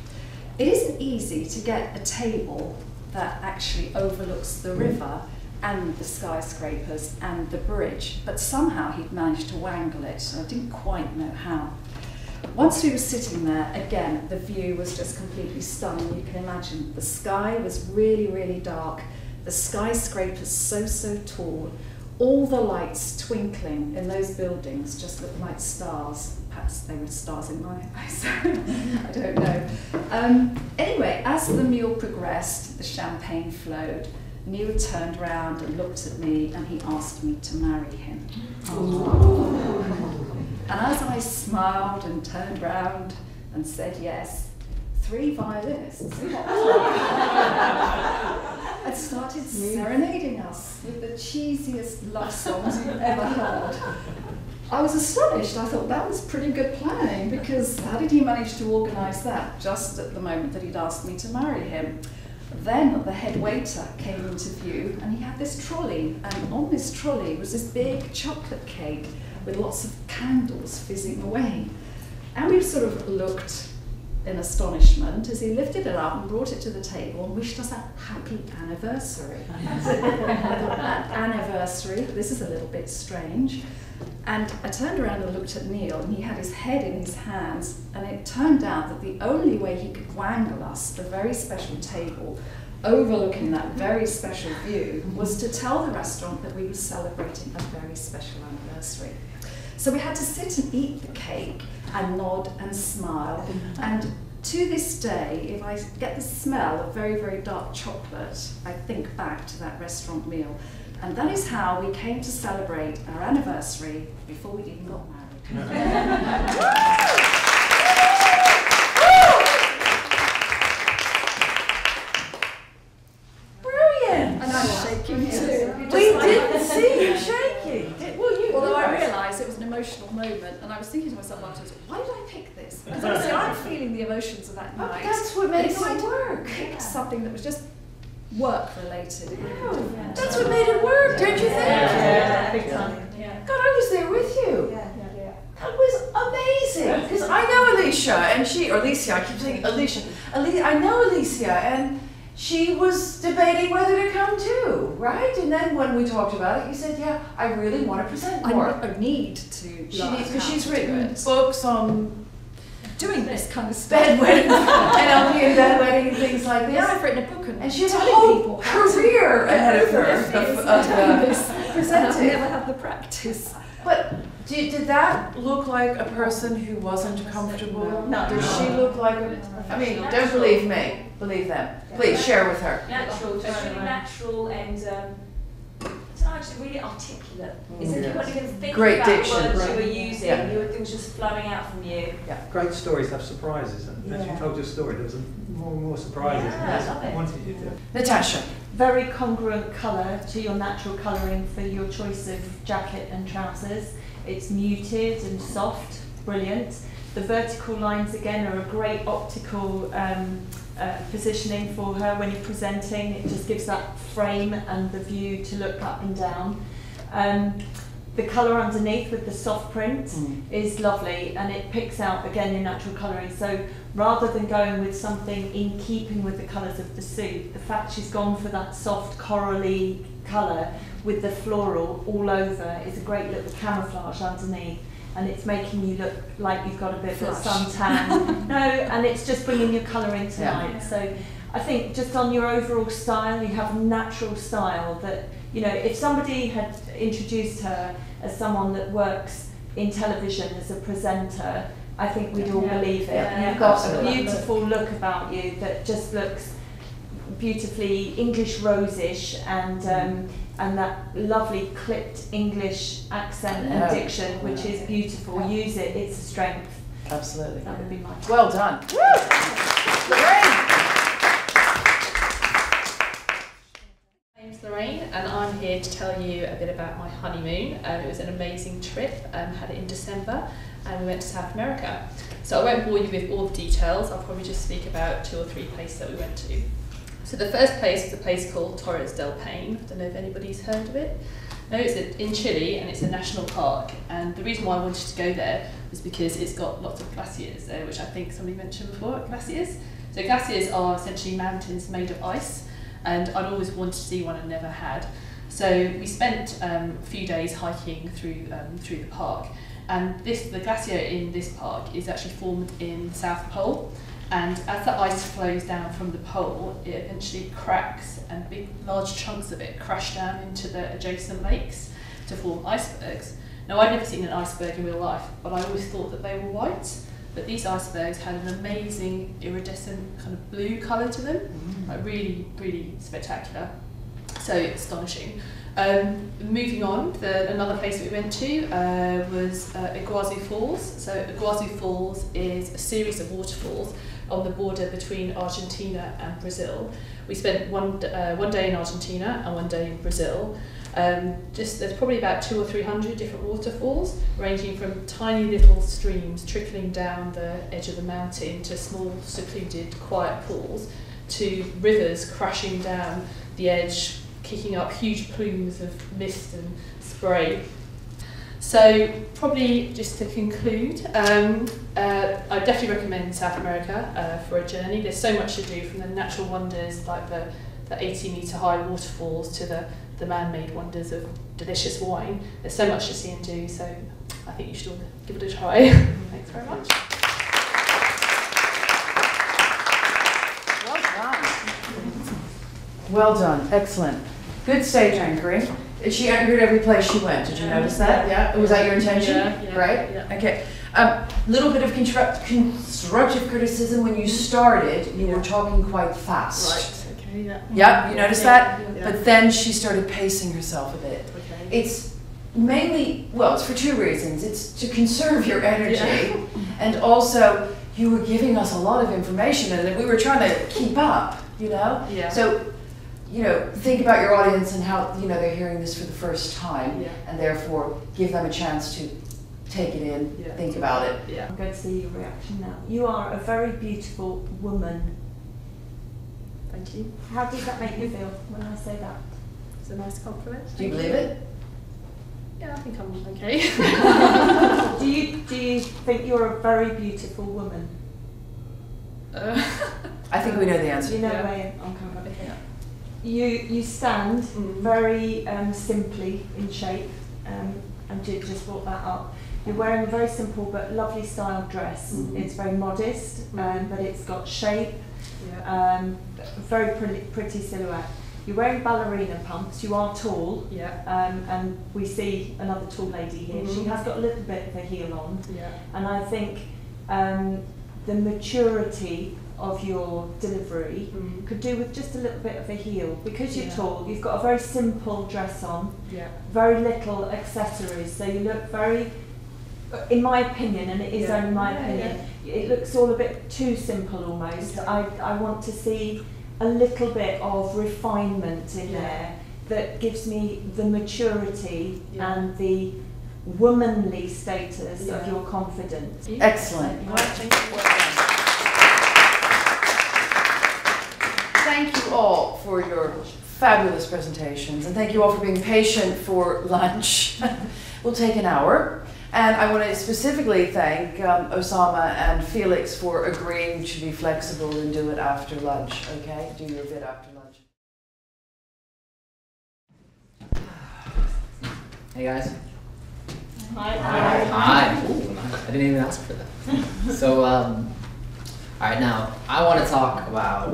It isn't easy to get a table that actually overlooks the river and the skyscrapers and the bridge, but somehow he'd managed to wangle it, so I didn't quite know how. Once we were sitting there, again, the view was just completely stunning. You can imagine the sky was really, really dark, the skyscrapers so tall, all the lights twinkling in those buildings just looked like stars. Perhaps they were stars in my eyes, I don't know. Anyway, as the meal progressed, the champagne flowed. Neil turned around and looked at me and he asked me to marry him. And as I smiled and turned round and said yes, 3 violinists had started serenading us with the cheesiest love songs you've ever heard. I was astonished. I thought that was pretty good planning, because how did he manage to organise that just at the moment that he'd asked me to marry him? Then the head waiter came into view and he had this trolley, and on this trolley was this big chocolate cake with lots of candles fizzing away. And we sort of looked in astonishment as he lifted it up and brought it to the table and wished us a happy anniversary. That anniversary anniversary. This is a little bit strange. And I turned around and looked at Neil, and he had his head in his hands, and it turned out that the only way he could wangle us a very special table overlooking that very special view was to tell the restaurant that we were celebrating a very special anniversary. So we had to sit and eat the cake and nod and smile. And to this day, if I get the smell of very, very dark chocolate, I think back to that restaurant meal. And that is how we came to celebrate our anniversary before we even got married. Brilliant! And I'm shaking too. We didn't see you shaking. Although I realised it was an emotional moment, and I was thinking to myself afterwards, why did I pick this? Because obviously I'm feeling the emotions of that night. That's what makes it work. Picked something that was just work related. That's what made it work, don't you think? Yeah, big time. Yeah. God, I was there with you. That was amazing. Because I know Alicia, and Alicia, I keep saying Alicia. I know Alicia, and she was debating whether to come too, right? And then when we talked about it, you said, yeah, I really want to present more. I need to. Because she's written books on doing this kind of stuff. Bedwetting, NLP and bedwetting and things like this. Yeah, I've written a book and she has a whole career ahead of her of presenting. I've never had the practice. But did that look like a person who wasn't comfortable? No. Did she look like I mean, don't believe me, believe them. Please share with her. Natural, just really natural and it's not actually really articulate. It's if you weren't even thinking Great about diction. the words you were using, it was just flowing out from you. Yeah, great stories have surprises, and as you told your story, there was more and more surprises. Yeah, I love it. Wanted you to. Natasha. Very congruent colour to your natural colouring for your choice of jacket and trousers. It's muted and soft, brilliant. The vertical lines again are a great optical positioning for her when you're presenting. It just gives that frame and the view to look up and down. The colour underneath with the soft print is lovely, and it picks out again your natural colouring. So rather than going with something in keeping with the colours of the suit, the fact she's gone for that soft corally colour with the floral all over is a great little camouflage underneath, and it's making you look like you've got a bit of a suntan. No, and it's just bringing your colour in tonight. Yeah. So I think just on your overall style, you have a natural style that, you know, if somebody had introduced her as someone that works in television as a presenter, I think we'd all believe it. Yeah. You've got a beautiful look about you that just looks beautifully English rose-ish, and that lovely clipped English accent and diction, which is beautiful. Use it, it's a strength. Absolutely. That would be my well done. Great. My name's Lorraine, and I'm here to tell you a bit about my honeymoon. It was an amazing trip. Had it in December, and we went to South America. So I won't bore you with all the details. I'll probably just speak about 2 or 3 places that we went to. So the first place was a place called Torres del Paine. I don't know if anybody's heard of it. No, it's in Chile, and it's a national park. And the reason why I wanted to go there was because it's got lots of glaciers there, which I think somebody mentioned before, glaciers. So glaciers are essentially mountains made of ice, and I'd always wanted to see one and never had. So we spent a few days hiking through the park, and the glacier in this park is actually formed in the South Pole. And as the ice flows down from the pole, it eventually cracks, and large chunks of it crash down into the adjacent lakes to form icebergs. Now, I'd never seen an iceberg in real life, but I always thought that they were white. But these icebergs had an amazing iridescent kind of blue colour to them, like really, really spectacular. So astonishing. Moving on, another place we went to was Iguazu Falls. So Iguazu Falls is a series of waterfalls on the border between Argentina and Brazil. We spent one day in Argentina and 1 day in Brazil. There's probably about 200 or 300 different waterfalls, ranging from tiny little streams trickling down the edge of the mountain to small, secluded, quiet pools, to rivers crashing down the edge, kicking up huge plumes of mist and spray. So probably just to conclude, I definitely recommend South America for a journey. There's so much to do, from the natural wonders like the 80-metre high waterfalls to the the man-made wonders of delicious wine. There's so much to see and do, so I think you should all give it a try. Thanks very much. Well done. Well done. Excellent. Good stage anchoring. She anchored every place she went. Did you notice that? Yeah. Was that your intention? Yeah. Right? Yeah. Okay. Little bit of constructive criticism. When you started, you were talking quite fast. Right. Okay. Yeah. Yeah. You noticed that? Yeah. But then she started pacing herself a bit. Okay. It's mainly, well, it's for two reasons. It's to conserve your energy, and also you were giving us a lot of information, and we were trying to keep up. You know. Yeah. So, you know, think about your audience and how, you know, they're hearing this for the first time, and therefore give them a chance to take it in, think about it. I'm going to see your reaction now. You are a very beautiful woman. Thank you. How does that make you feel when I say that? It's a nice compliment. Do you believe it? Yeah, I think I'm okay. do you think you're a very beautiful woman? I think we know the answer. You know where I'm coming from. You stand very simply in shape, and you just brought that up. You're wearing a very simple but lovely style dress. It's very modest, but it's got shape. Very pretty silhouette. You're wearing ballerina pumps. You are tall. And we see another tall lady here. She has got a little bit of a heel on. And I think the maturity of your delivery could do with just a little bit of a heel. Because you're tall, you've got a very simple dress on, very little accessories, so you look very, in my opinion, and it is only my opinion, it looks all a bit too simple almost. I want to see a little bit of refinement in there that gives me the maturity and the womanly status of your confidence. Excellent. Thank you all for your fabulous presentations, and thank you all for being patient for lunch. We'll take an hour, and I want to specifically thank Osama and Felix for agreeing to be flexible and do it after lunch, okay? Do your bit after lunch. Hey guys. Hi. Hi. Ooh, I didn't even ask for that. So, all right, now I want to talk about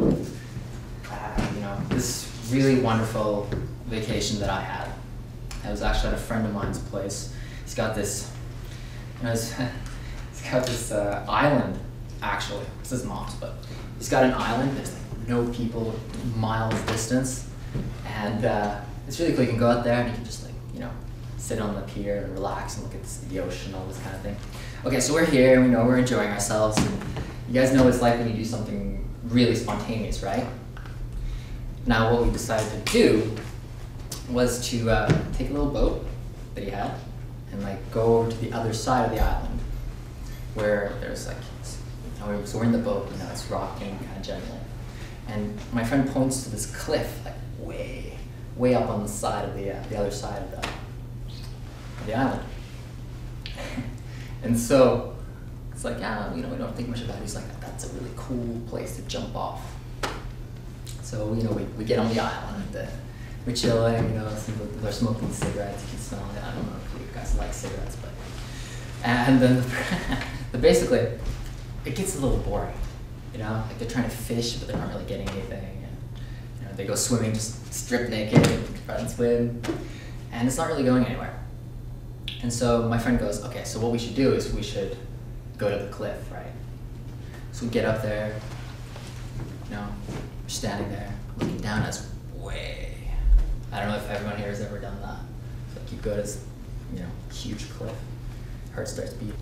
this really wonderful vacation that I had. I was actually at a friend of mine's place. He's got this, he's got this island, actually. It's his mom's, but he's got an island. There's like no people, miles distance, and it's really cool. You can go out there and you can just sit on the pier and relax and look at the ocean, all this kind of thing. Okay, so we're here, and we're enjoying ourselves. And you guys know it's like when you do something really spontaneous, right? Now what we decided to do was to take a little boat that he had and go over to the other side of the island where there's so we're in the boat, it's rocking kind of gently. And my friend points to this cliff way up on the side of the other side of the island. And so it's we don't think much about it. He's like, that's a really cool place to jump off. So, we get on the island, we're chilling, they're smoking cigarettes, you can smell it. I don't know if you guys like cigarettes, but. And then, basically, it gets a little boring, they're trying to fish, but they're not really getting anything. And, they go swimming, just strip naked, try and swim, and it's not really going anywhere. And so my friend goes, okay, so what we should do is we should go to the cliff, right? So we get up there, we're standing there, looking down at this I don't know if everyone here has ever done that. So you go to this, huge cliff, heart starts beating.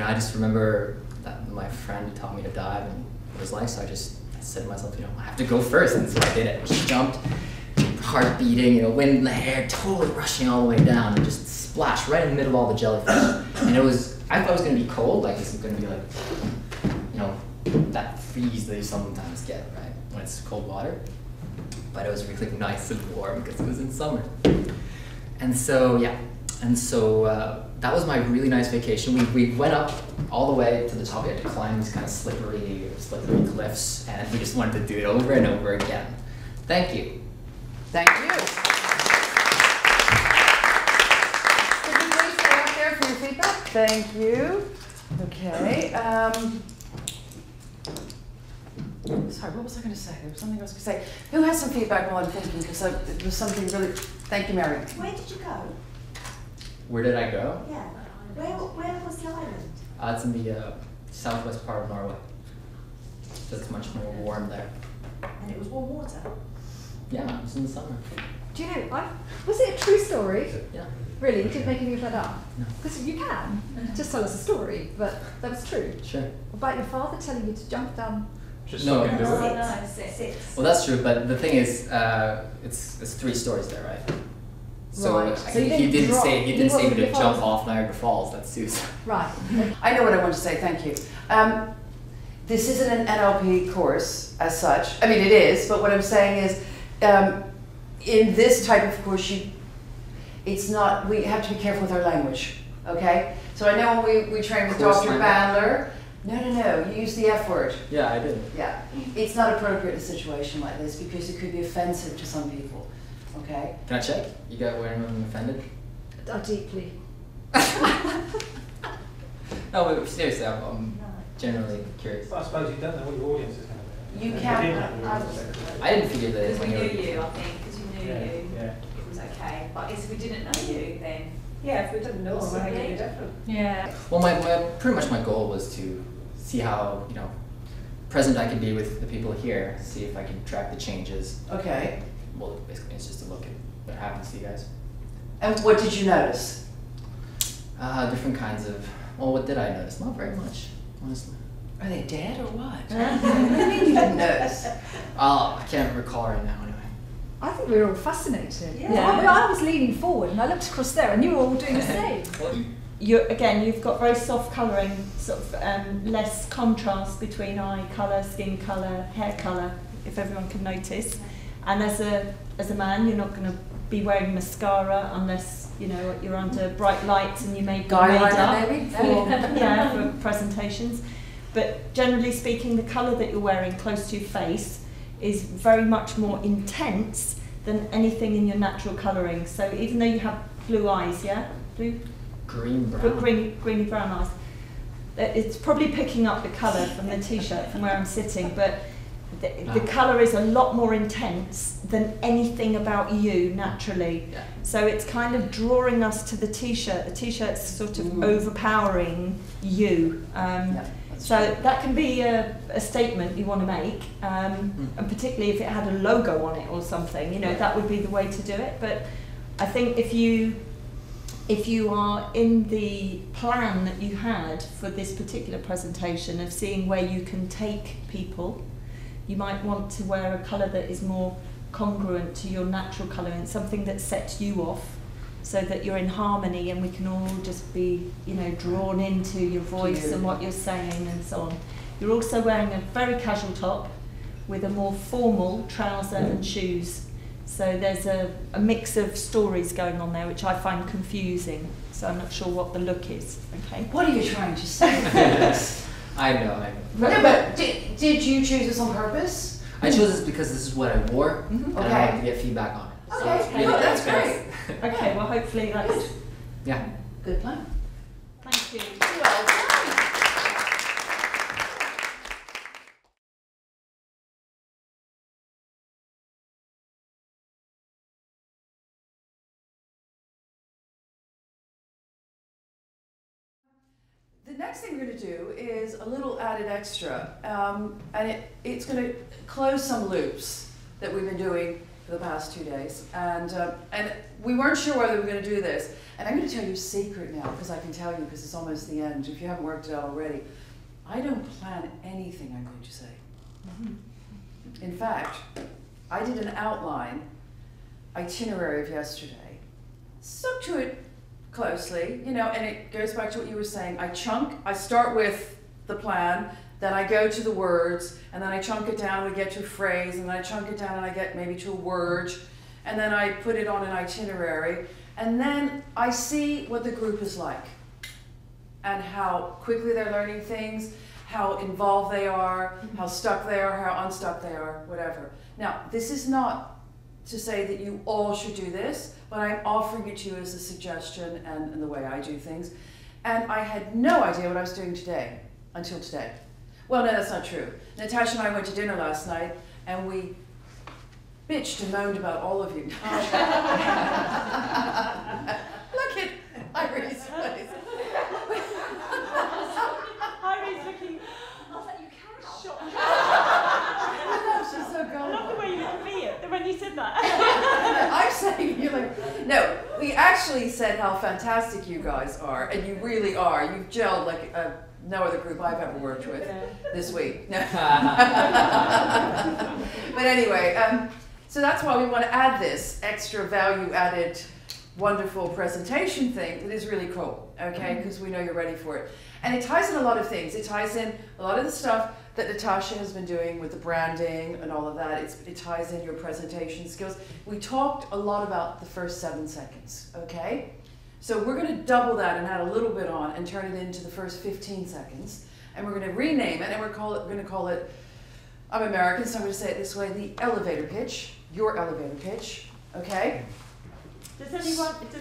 I just remember that my friend taught me to dive and it was like, so I said to myself, I have to go first, and so I did it. Just jumped, heart beating, wind in the hair, totally rushing all the way down, and just splashed right in the middle of all the jellyfish. And I thought it was going to be cold, this is going to be that freeze that you sometimes get, right, when it's cold water. But it was really nice and warm because it was in summer. And so, that was my really nice vacation. We went up all the way to the top. We had to climb these kind of slippery cliffs, and we just wanted to do it over and over again. Thank you. Thank you. Thank you. Okay. Sorry, what was I going to say? There was something I was going to say. Who has some feedback while I'm thinking? Because it was something really. Thank you, Mary. Where did you go? Where did I go? Yeah. Where was the island? It's in the southwest part of Norway. So it's much more warm there. And it was warm water? Yeah, it was in the summer. Do you know, was it a true story? Yeah. Really? You didn't make any of that up? No. Because you can. Just tell us a story, but that was true. Sure. About your father telling you to jump down. Just No. fucking do it. No, six. Well, that's true, but the thing is, it's 3 stories there, right? So, Right. So you he didn't drop. say He to wasn't jump falls. off Niagara Falls. That's Susan. Right. I know what I want to say. Thank you. This isn't an NLP course as such. I mean, it is, but what I'm saying is, in this type of course, it's not. We have to be careful with our language. Okay. So I know when we train with Course Dr. language. Bandler. No. You use the F word. Yeah, I did. Yeah. It's not appropriate in a situation like this because it could be offensive to some people. Okay. Can I check? You got anyone offended? Deeply. No, but seriously, I'm generally curious. I suppose you don't know what your audience is going to be. You can't. I didn't figure that. Because we knew you, I think, because we knew Yeah, you, yeah. it was okay. But if we didn't know you, then Yeah, if we didn't know, Possibly. it would be different. yeah. Well, pretty much my goal was to see how present I can be with the people here. See if I can track the changes. Okay. Well, basically, it's just a look at what happens to you guys. And what did you notice? Different kinds of. Well, what did I notice? Not very much, honestly. Are they dead or what? What do you mean you didn't notice? I can't recall right now. Anyway. I think we were all fascinated. Yeah. I was leaning forward and I looked across there and you were all doing the same. You've got very soft colouring, sort of less contrast between eye colour, skin colour, hair colour, if everyone can notice. And as a man, you're not going to be wearing mascara unless you're under bright lights and you may be made up for presentations. But generally speaking, the colour that you're wearing close to your face is very much more intense than anything in your natural colouring. So even though you have blue eyes, blue. Green brown. Greeny brown eyes. It's probably picking up the colour from the t-shirt from where I'm sitting, but the colour is a lot more intense than anything about you naturally. Yeah. So it's kind of drawing us to the t-shirt. The t-shirt's sort of overpowering you. So that can be a statement you want to make, and particularly if it had a logo on it or something, that would be the way to do it. But I think if you are in the plan that you had for this particular presentation of seeing where you can take people, you might want to wear a colour that is more congruent to your natural colour and something that sets you off so that you're in harmony and we can all just be, drawn into your voice and what you're saying and so on. You're also wearing a very casual top with a more formal trouser and shoes. So there's a mix of stories going on there which I find confusing. So I'm not sure what the look is. Okay. What are you trying to say? I know. No, but did you choose this on purpose? I chose this because this is what I wore, and I wanted to get feedback on it. So it's really that's great. Okay, well hopefully that's... Yeah. Good plan. Thank you. Well done. The next thing we're going to do is a little added extra, and it's going to close some loops that we've been doing for the past 2 days, and we weren't sure whether we were going to do this. And I'm going to tell you a secret now, because I can tell you because it's almost the end. If you haven't worked it out already, I don't plan anything I'm going to say. In fact, I did an itinerary of yesterday, stuck to it closely, and it goes back to what you were saying. I start with the plan, then I go to the words, and then I chunk it down, we get to a phrase, and then I chunk it down and I get maybe to a word, and then I put it on an itinerary, and then I see what the group is like, and how quickly they're learning things, how involved they are, how stuck they are, how unstuck they are, whatever. Now, this is not to say that you all should do this, but I'm offering it to you as a suggestion and the way I do things. And I had no idea what I was doing today, until today. Well, no, that's not true. Natasha and I went to dinner last night, and we bitched and moaned about all of you. Look at Irene's face. Irene's looking. I was like, you can. Shocked. She's so gullible. I love the way you look at me when you said that. I'm saying, you're like, no, we actually said how fantastic you guys are, and you really are. You've gelled like no other group I've ever worked with this week. No. But anyway, so that's why we want to add this extra value-added, wonderful presentation thing that is really cool, okay? Because we know you're ready for it. And it ties in a lot of things. It ties in a lot of the stuff that Natasha has been doing with the branding and all of that. It ties in your presentation skills. We talked a lot about the first 7 seconds, okay? So we're going to double that and add a little bit on and turn it into the first 15 seconds. And we're going to rename it, and we're going to call it, I'm American, so I'm going to say it this way, the elevator pitch, your elevator pitch, okay? Does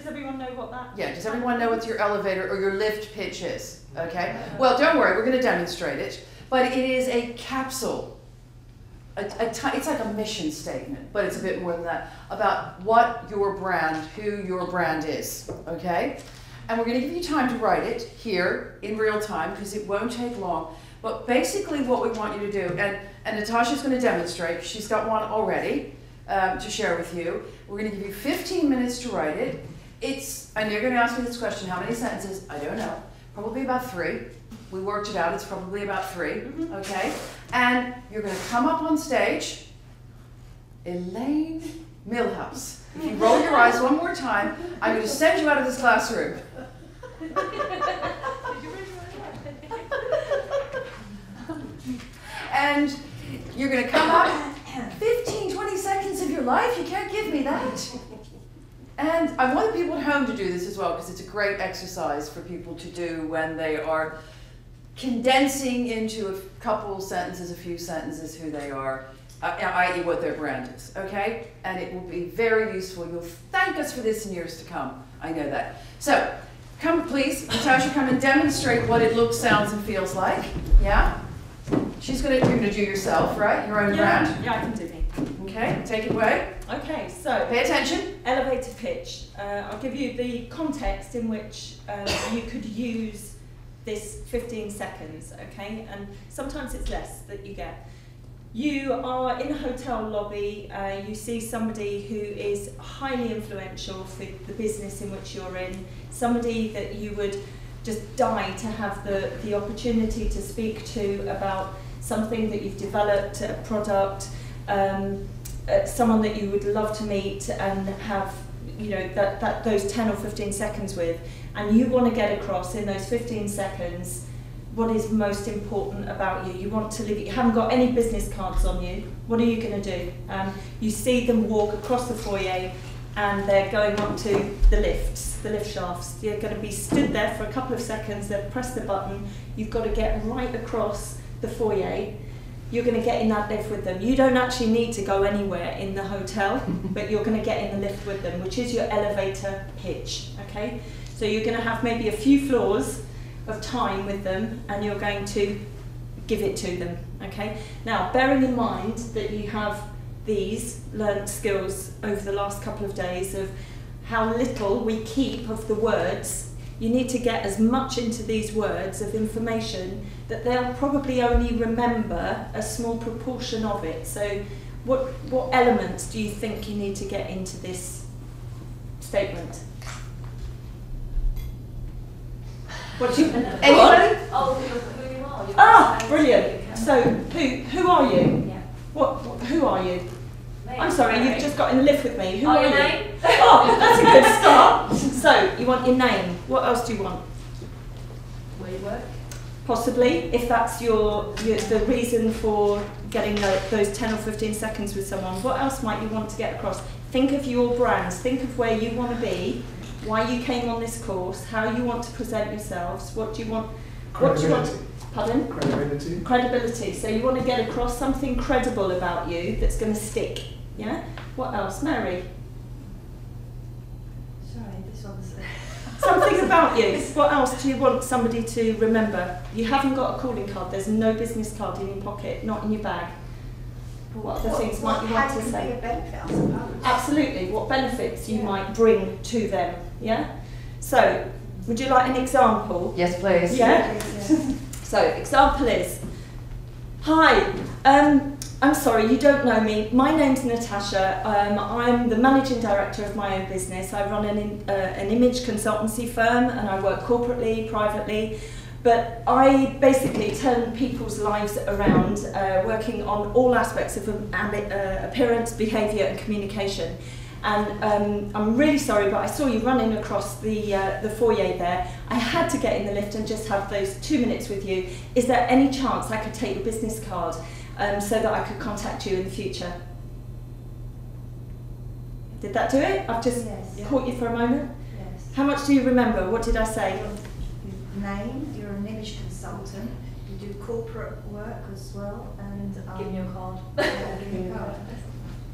everyone know what that? Yeah, does everyone know what your elevator or your lift pitch is? Okay. Well, don't worry, we're going to demonstrate it. But it is a capsule. It's like a mission statement, but it's a bit more than that, about what your brand, who your brand is. Okay? And we're going to give you time to write it here in real time because it won't take long. But basically what we want you to do, and Natasha's going to demonstrate, she's got one already to share with you. We're going to give you 15 minutes to write it. And you're going to ask me this question, how many sentences? I don't know. Probably about 3. We worked it out, it's probably about 3, okay? And you're going to come up on stage, Elaine Milhouse. If you roll your eyes one more time, I'm going to send you out of this classroom. And you're going to come up, 15, 20 seconds of your life, you can't give me that. And I want the people at home to do this as well because it's a great exercise for people to do when they are condensing into a couple sentences, a few sentences, who they are, i.e. what their brand is, okay? And it will be very useful. You'll thank us for this in years to come. I know that. So, come please, Natasha, come and demonstrate what it looks, sounds, and feels like. Yeah? You're going to do yourself, right? Your own brand? Yeah, I can do me. Okay, take it away. Okay, so pay attention. Elevator pitch. I'll give you the context in which you could use this 15 seconds, okay? And sometimes it's less that you get. You are in a hotel lobby, you see somebody who is highly influential for the business in which you're in, somebody that you would just die to have the opportunity to speak to about something that you've developed, a product, someone that you would love to meet and have, you know, those 10 or 15 seconds with, and you want to get across in those 15 seconds what is most important about you. You want to live, you haven't got any business cards on you. What are you going to do? You see them walk across the foyer and they're going up to the lifts, the lift shafts. You're going to be stood there for a couple of seconds, they've pressed the button, you've got to get right across the foyer. You're going to get in that lift with them. You don't actually need to go anywhere in the hotel, but you're going to get in the lift with them, which is your elevator pitch, okay? So you're going to have maybe a few floors of time with them, and you're going to give it to them, okay? Now, bearing in mind that you have these learnt skills over the last couple of days of how little we keep of the words, you need to get as much into these words of information that they'll probably only remember a small proportion of it. So what elements do you think you need to get into this statement? What do you, anybody? Oh, who you are. Ah, brilliant. So who are you? Yeah. Who are you? Me. I'm sorry, you've just got in the lift with me. Who are your you? name? Oh, that's a good start. So, you want your name. What else do you want? Where you work? Possibly, if that's the reason for getting those 10 or 15 seconds with someone. What else might you want to get across? Think of your brands. Think of where you want to be, why you came on this course, how you want to present yourselves. What do you want? What do you want? Pardon? Credibility. Credibility. So you want to get across something credible about you that's going to stick. Yeah? What else? Mary? Sorry, this one's... It's Something about you. What else do you want somebody to remember? You haven't got a calling card. There's no business card in your pocket, not in your bag. What other things might you want to say? Be a benefit, I suppose. Absolutely. What benefits you might bring to them? Yeah. So, would you like an example? Yes, please. Yeah. So, example is, hi. I'm sorry, you don't know me. My name's Natasha. I'm the managing director of my own business. I run an image consultancy firm, and I work corporately, privately. But I basically turn people's lives around, working on all aspects of appearance, behaviour and communication. And I'm really sorry, but I saw you running across the foyer there. I had to get in the lift and just have those 2 minutes with you. Is there any chance I could take your business card so that I could contact you in the future? Did that do it? I've just caught you for a moment? Yes. How much do you remember? What did I say? Name, you're an image consultant, you do corporate work as well, and Give me a card. give me a card.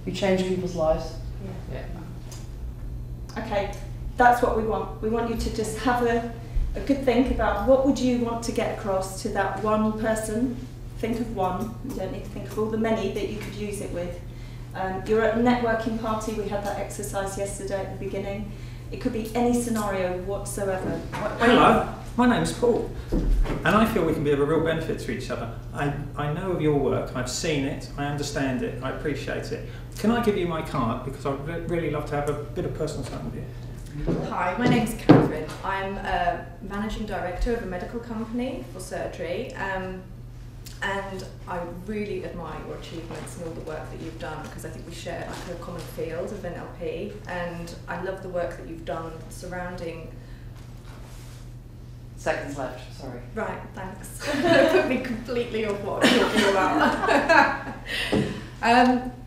You change people's lives. Yeah. Okay, that's what we want. We want you to just have a good think about what would you want to get across to that one person. Think of one. You don't need to think of all the many that you could use it with. You're at a networking party. We had that exercise yesterday at the beginning. It could be any scenario whatsoever. Hello, my name's Paul, and I feel we can be of a real benefit to each other. I know of your work, I've seen it, I understand it, I appreciate it. Can I give you my card, because I'd really love to have a bit of personal time with you? Hi, my name's Catherine. I'm a managing director of a medical company for surgery, and I really admire your achievements and all the work that you've done, because I think we share like a common field of NLP, and I love the work that you've done surrounding. Seconds left, sorry. Right, thanks. Put me completely off what I'm talking about.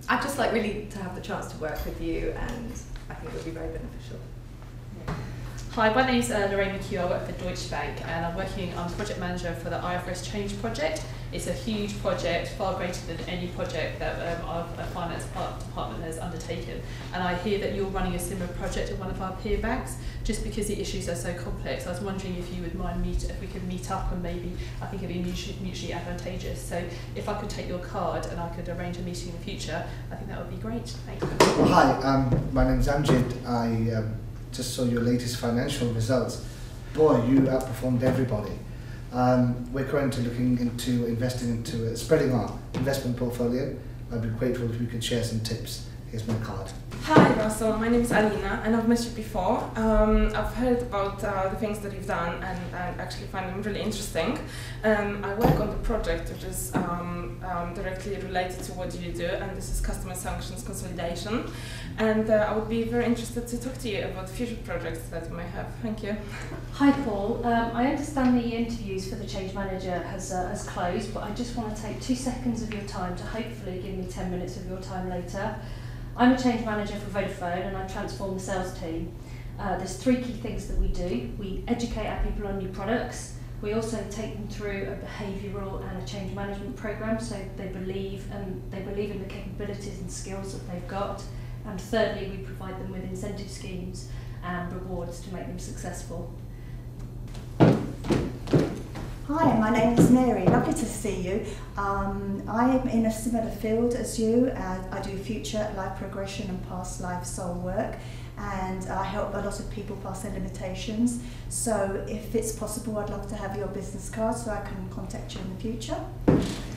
I'd just like really to have the chance to work with you, and I think it would be very beneficial. Hi, my name's Lorraine McHugh. I work for Deutsche Bank, and I'm project manager for the IFRS Change project. It's a huge project, far greater than any project that our finance department has undertaken. And I hear that you're running a similar project at one of our peer banks, just because the issues are so complex. I was wondering if you would mind if we could meet up, and maybe I think it'd be mutually advantageous. So if I could take your card and I could arrange a meeting in the future, I think that would be great. Thank you. Well, hi, my name's Amjid. I just saw your latest financial results. Boy, you outperformed everybody. We're currently looking into investing into spreading our investment portfolio. I'd be grateful if we could share some tips. Here's my card. Hi Russell, my name is Alina and I've met you before. I've heard about the things that you've done and actually find them really interesting. I work on the project which is directly related to what you do, and this is customer sanctions consolidation. And I would be very interested to talk to you about future projects that you may have. Thank you. Hi Paul, I understand the interviews for the change manager has closed, but I just want to take 2 seconds of your time to hopefully give me 10 minutes of your time later. I'm a change manager for Vodafone and I transform the sales team. There's 3 key things that we do. We educate our people on new products. We also take them through a behavioural and a change management programme, so they believe in the capabilities and skills that they've got. And thirdly, we provide them with incentive schemes and rewards to make them successful. Hi, my name is Mary. Lovely to see you. I am in a similar field as you. I do future life progression and past life soul work, and I help a lot of people pass their limitations. So if it's possible, I'd love to have your business card so I can contact you in the future.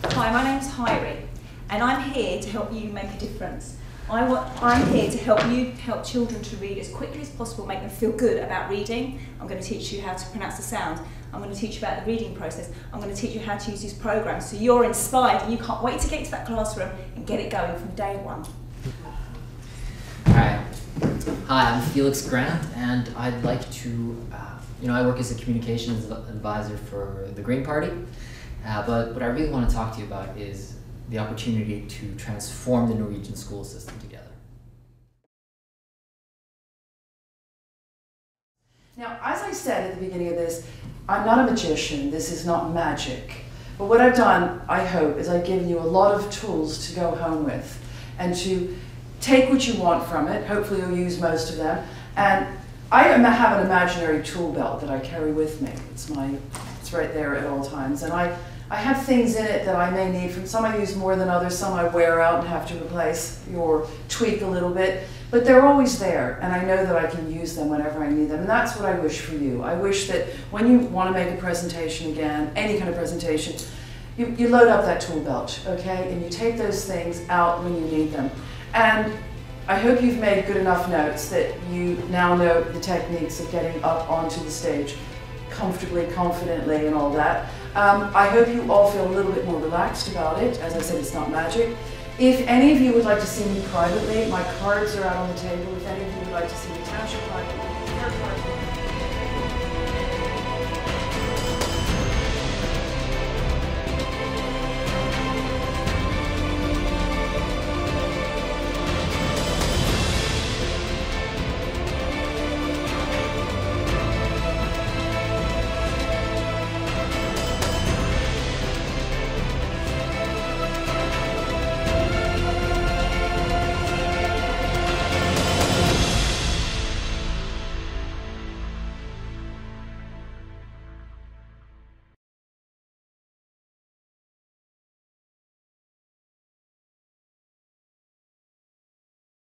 Hi, my name's Hyrie, and I'm here to help you make a difference. I'm here to help children to read as quickly as possible, make them feel good about reading. I'm going to teach you how to pronounce the sound. I'm going to teach you about the reading process. I'm going to teach you how to use these programs so you're inspired and you can't wait to get into that classroom and get it going from day one. Hi, I'm Felix Grant, and I'd like to, I work as a communications advisor for the Green Party, but what I really want to talk to you about is the opportunity to transform the Norwegian school system together. Now, as I said at the beginning of this, I'm not a magician, this is not magic. But what I've done, I hope, is I've given you a lot of tools to go home with and to take what you want from it, hopefully you'll use most of them, and I have an imaginary tool belt that I carry with me. It's right there at all times. And I have things in it that I may need. From some I use more than others, some I wear out and have to replace or tweak a little bit. But they're always there, and I know that I can use them whenever I need them. And that's what I wish for you. I wish that when you want to make a presentation again, any kind of presentation, you load up that tool belt, okay? And you take those things out when you need them. And I hope you've made good enough notes that you now know the techniques of getting up onto the stage comfortably, confidently, and all that. I hope you all feel a little bit more relaxed about it. As I said, it's not magic. If any of you would like to see me privately, my cards are out on the table. If any of you would like to see me privately,